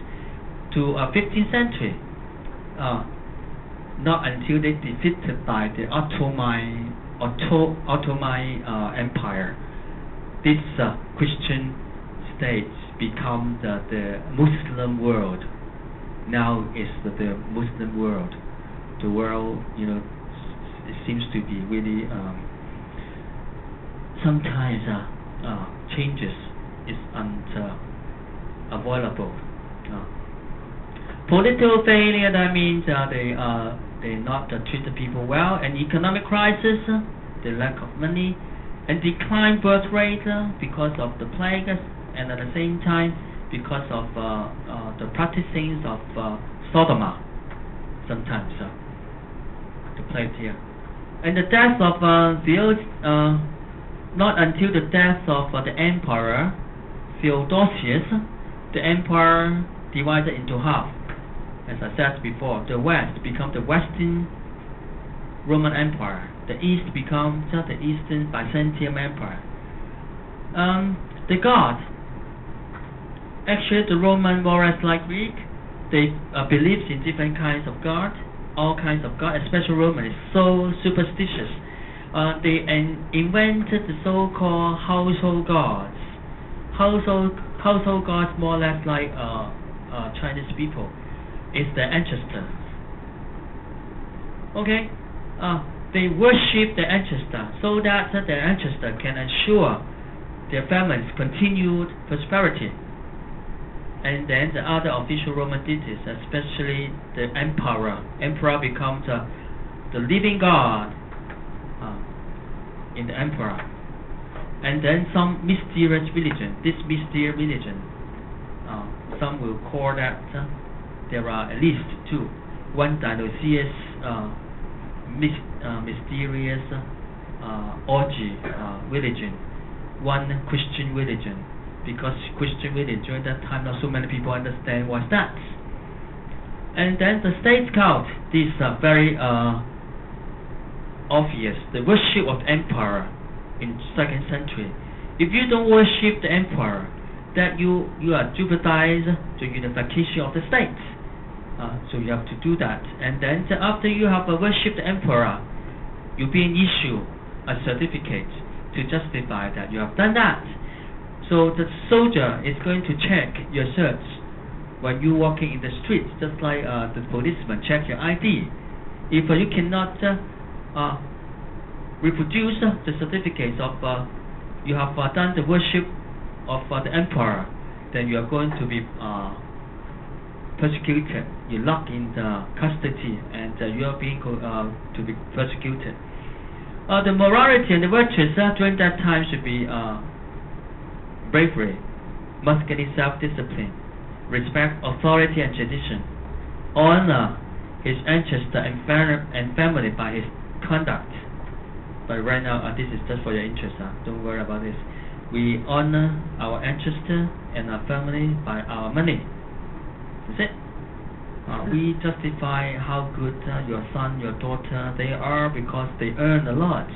S3: to 15th century, not until they defeated by the Ottoman Empire. This Christian states become the Muslim world. Now is the Muslim world. The world, it seems to be really sometimes changes is unavoidable. Political failure, that means they not treat the people well, and economic crisis, the lack of money, and decline birth rate because of the plague, and at the same time because of the practicing of sodomy, sometimes the plague here, and the death of not until the death of the emperor Theodosius, the empire divided into half. As I said before, the West becomes the Western Roman Empire, the East becomes the Eastern Byzantium Empire. The God, actually the Roman more or less like Greek, they believe in different kinds of God, all kinds of God, especially Roman is so superstitious. They invented the so-called household gods. Household gods, more or less like Chinese people, is the ancestor. Okay, they worship the ancestor so that the ancestor can ensure their family's continued prosperity. And then the other official Roman deities, especially the emperor. Emperor becomes the living God in the emperor. And then some mysterious religion. This mysterious religion, some will call that there are at least two. One Dionysius mysterious orgy religion, one Christian religion, because Christian religion during that time not so many people understand what's that. And then the state cult, this very obvious, the worship of emperor in 2nd century. If you don't worship the emperor, that you are jeopardize the unification of the state. So you have to do that. And then after you have worshipped the emperor, you'll be issued a certificate to justify that you have done that. So the soldier is going to check your shirts when you're walking in the streets, just like the policeman check your ID. If you cannot reproduce the certificates of you have done the worship of the emperor, then you are going to be persecuted. You're locked in the custody, and you are being to be persecuted. The morality and the virtues during that time should be bravery, masculine self-discipline, respect authority and tradition, honor his ancestor and family by his conduct. But right now, this is just for your interest. Don't worry about this. We honor our ancestor and our family by our money. That's it. We justify how good your son, your daughter, they are because they earn a lot,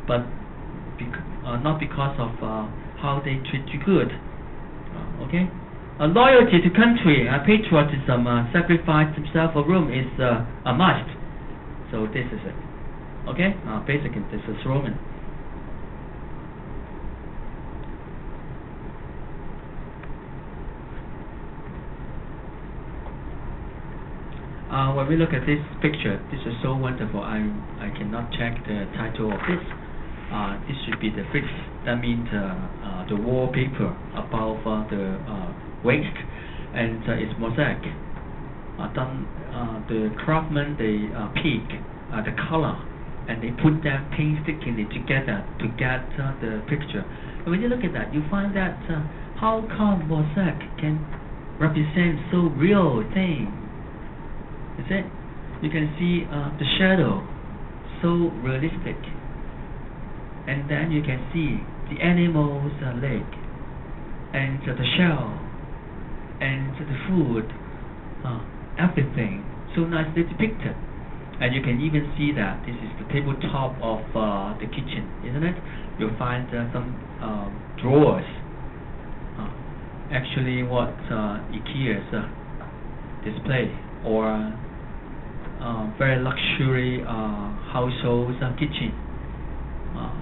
S3: but not because of how they treat you good. Okay? Loyalty to country, patriotism, sacrifice himself for Rome is a must. So this is it. Okay? Basically, this is Roman. When we look at this picture, this is so wonderful. I cannot check the title of this. This should be the fritz. That means the wallpaper above the waist, and it's mosaic. The craftsmen they pick the color, and they put them painstakingly together to get the picture. And when you look at that, you find that how come mosaic can represent so real thing. Is it? You can see the shadow, so realistic, and then you can see the animal's leg, and the shell, and the food, everything so nicely depicted. And you can even see that this is the tabletop of the kitchen, isn't it? You'll find some drawers. Actually, what IKEA's display, or very luxury household kitchen,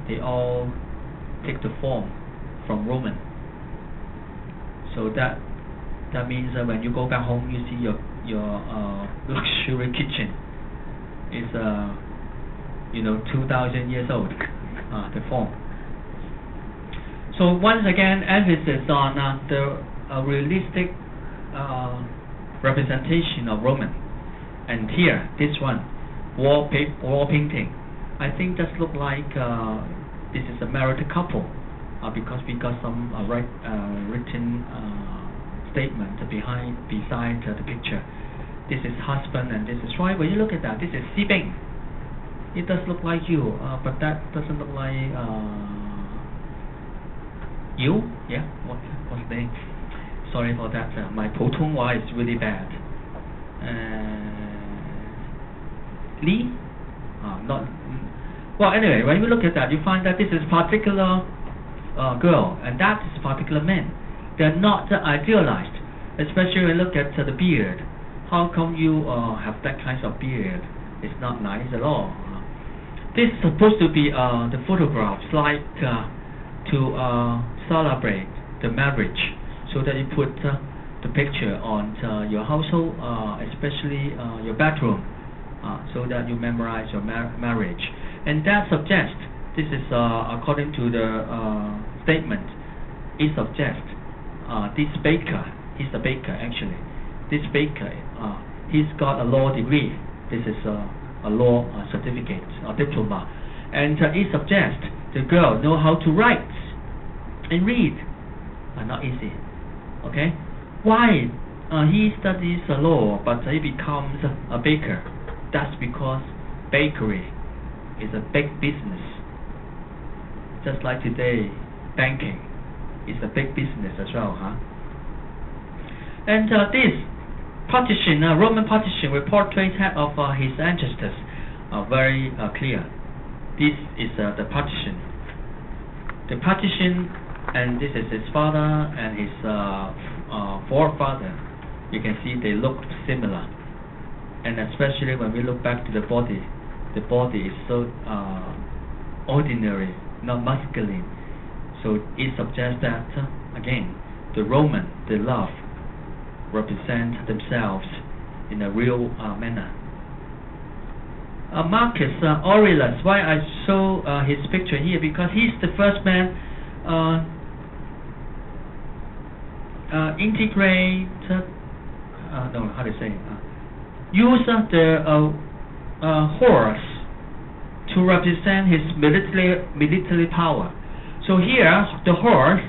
S3: they all take the form from Roman. So that means when you go back home, you see your luxury kitchen is 2,000 years old, the form. So once again, emphasis on the realistic representation of Roman. And here, this one, wall painting. I think that looks like this is a married couple, because we got some written statement beside the picture. This is husband and this is wife. When you look at that, this is Xi Bing. It does look like you, but that doesn't look like you. Yeah, what's the name? Sorry for that. My 普通话 is really bad. Li? Not. Well, anyway, when you look at that, you find that this is particular girl, and that is particular man. They're not idealized, especially when you look at the beard. How come you have that kind of beard? It's not nice at all. This is supposed to be the photographs, like to celebrate the marriage, so that you put the picture on your household, especially your bedroom, so that you memorize your marriage. And that suggests, this is according to the statement, it suggests this baker, he's the baker actually, this baker, he's got a law degree. This is a law certificate or diploma, and it suggests the girl know how to write and read. Not easy. Okay? Why he studies law but he becomes a baker? That's because bakery is a big business. Just like today, banking is a big business as well, huh? And this partition, Roman partition, with portrait of his ancestors very clear. This is the partition. The partition, and this is his father and his forefather. You can see they look similar, and especially when we look back to the body is so ordinary, not masculine. So it suggests that again, the Roman, the love, represent themselves in a real manner. Marcus Aurelius, why I show his picture here? Because he's the first man use the horse to represent his military power. So here, the horse,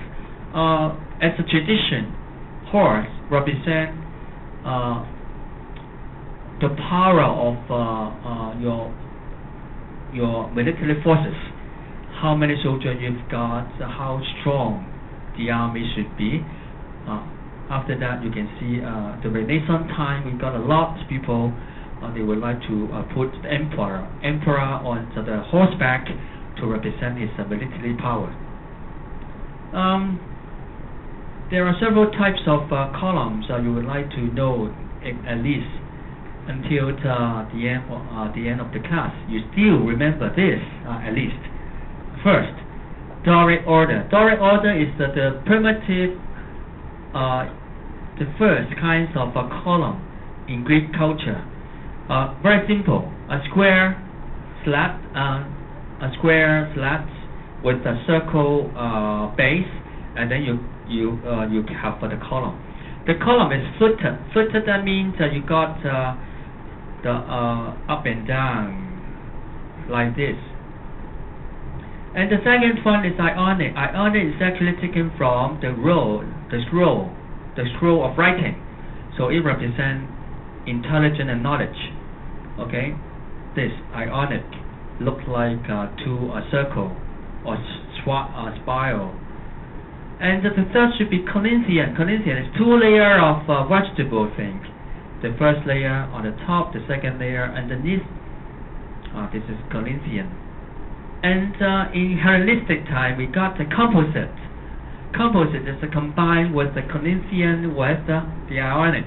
S3: as a tradition, horse represent the power of your military forces. How many soldiers you've got, how strong the army should be. After that, you can see the Renaissance time, we got a lot of people, they would like to put the emperor on the horseback to represent his military power. There are several types of columns you would like to know at least until the end of the class. You still remember this at least. First, Doric order. Doric order is the primitive, the first kinds of column in Greek culture. Very simple. A square slat with a circle base, and then you have for the column. The column is footed. Footed, that means you got the up and down like this. And the second one is Ionic. Ionic is actually taken from the scroll of writing. So it represents intelligence and knowledge. Okay, this Ionic looks like a circle or spiral. And the third should be Corinthian. Corinthian is two layers of vegetable thing. The first layer on the top, the second layer underneath. This is Corinthian. And in Hellenistic time, we got the composite. Composite is combined with the Corinthian with the Ionic.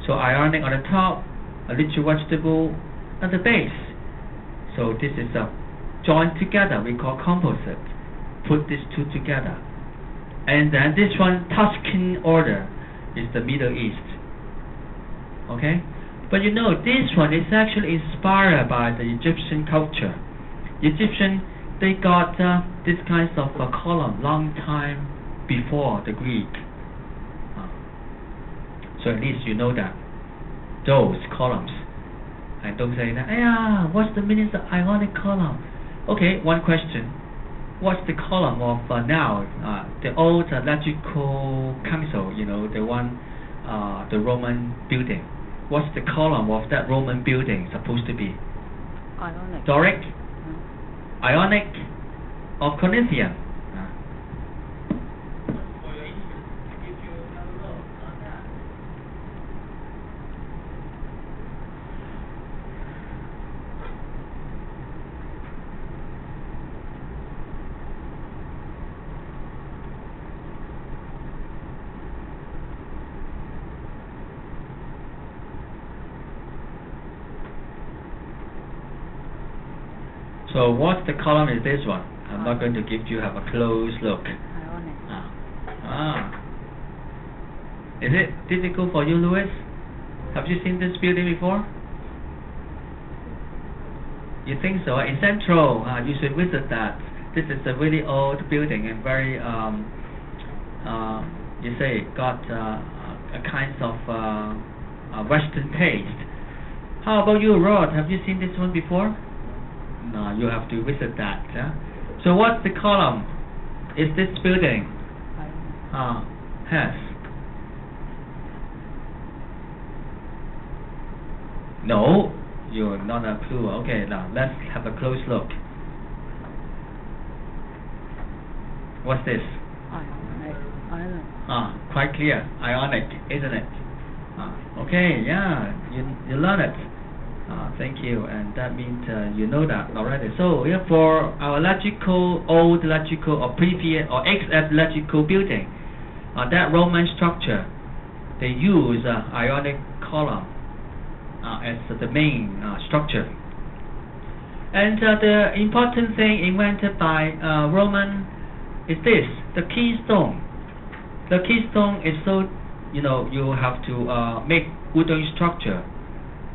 S3: So Ionic on the top, a little vegetable at the base. So this is joined together. We call composite. Put these two together. And then this one, Tuscan order, is the Middle East. Okay? But you know, this one is actually inspired by the Egyptian culture. Egyptian, they got this kinds of column long time before the Greek. So at least you know that those columns. And don't say that, what's the meaning of Ionic column? Okay, one question. What's the column of now? The old Electrical Council, you know, the one, the Roman building. What's the column of that Roman building supposed to be?
S2: Ionic.
S3: Doric? Ionic or Corinthian? So what's the column is this one? I'm not going to give you have a close look.
S2: Ionic.
S3: Is it difficult for you, Louis? Have you seen this building before? You think so? In Central, you should visit that. This is a really old building and very, you say, got a kind of Western taste. How about you, Rod? Have you seen this one before? No, you have to visit that. So what's the column? Is this building has? No, you're not a clue. Okay, now let's have a close look. What's this?
S2: Ionic.
S3: Quite clear. Ionic, isn't it? Okay, yeah, you learn it. Thank you, and that means you know that already. So yeah, for our old electrical or previous or ex-electrical building, that Roman structure, they use Ionic column as the main structure. And the important thing invented by Roman is this: the keystone. The keystone is so, you have to make wooden structure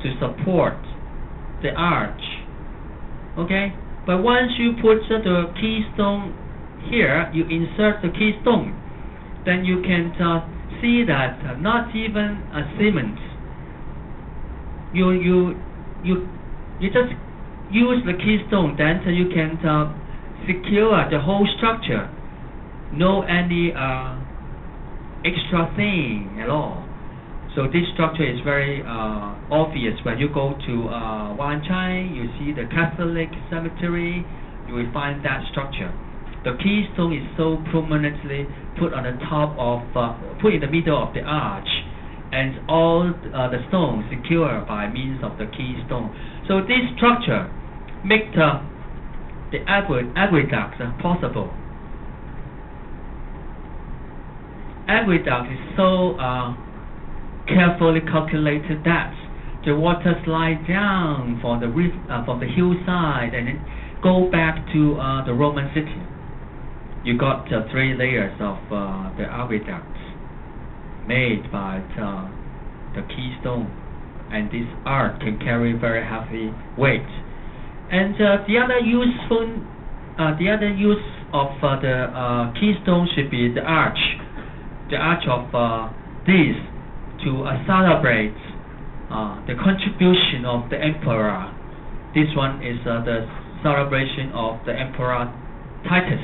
S3: to support the arch. Okay, but once you put the keystone here, you insert the keystone, then you can see that not even a cement. You just use the keystone, then you can secure the whole structure. No any extra thing at all. So this structure is very obvious when you go to Wan Chai. You see the Catholic cemetery, you will find that structure. The keystone is so prominently put on the top of, put in the middle of the arch, and all the stones secured by means of the keystone. So this structure makes the aqueduct possible. Aqueduct is so carefully calculated that the water slide down from the from the hillside and then go back to the Roman city. You got 3 layers of the aqueducts made by the keystone, and this art can carry very heavy weight. And the other use of the keystone should be the arch of this, to celebrate the contribution of the emperor. This one is the celebration of the emperor Titus.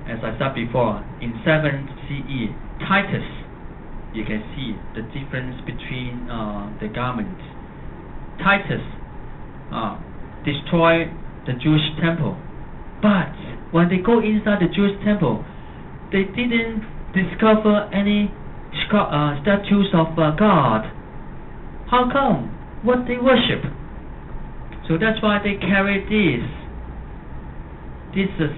S3: As I said before, in 7 CE, Titus, you can see the difference between the garments. Titus destroyed the Jewish temple, but when they go inside the Jewish temple, they didn't discover any statues of God. How come? What they worship? So that's why they carry this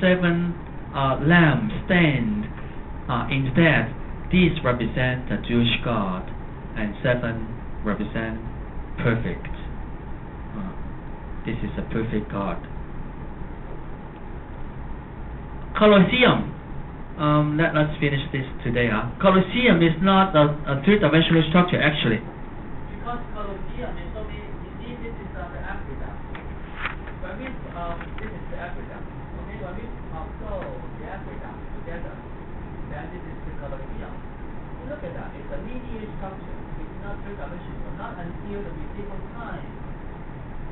S3: 7 lamb stand. Instead, these represent the Jewish God, and 7 represent perfect. This is a perfect God. Colosseum. Let us finish this today. Colosseum is not a 3-dimensional structure actually.
S4: Because Colosseum is only, you see, this is the aqueduct. When we, this is the aqueduct. Okay, when we throw the aqueduct together, then this is the Colosseum. Look at that, it's a linear structure. It's not 3-dimensional. Not until the medieval time,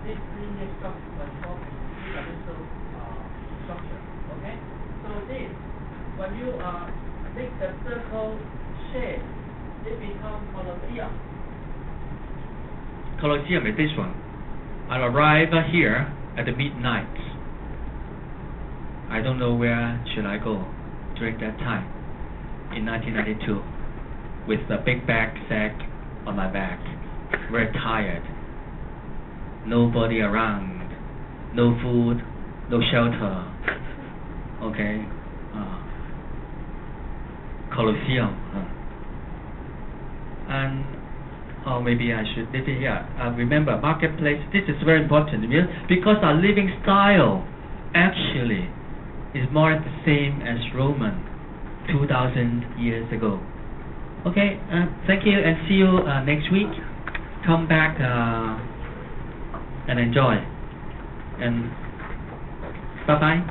S4: this linear structure was called 3-dimensional structure. Okay, so this, when you make the circle shape, it becomes Colosseum.
S3: Colosseum is this one. I arrived here at the midnight. I don't know where should I go during that time in 1992 with the big sack on my back, very tired, nobody around, no food, no shelter. Okay. Colosseum, and maybe I should leave it here. Remember, marketplace. This is very important because our living style actually is more the same as Roman 2,000 years ago. Okay, thank you, and see you next week. Come back and enjoy, and bye bye.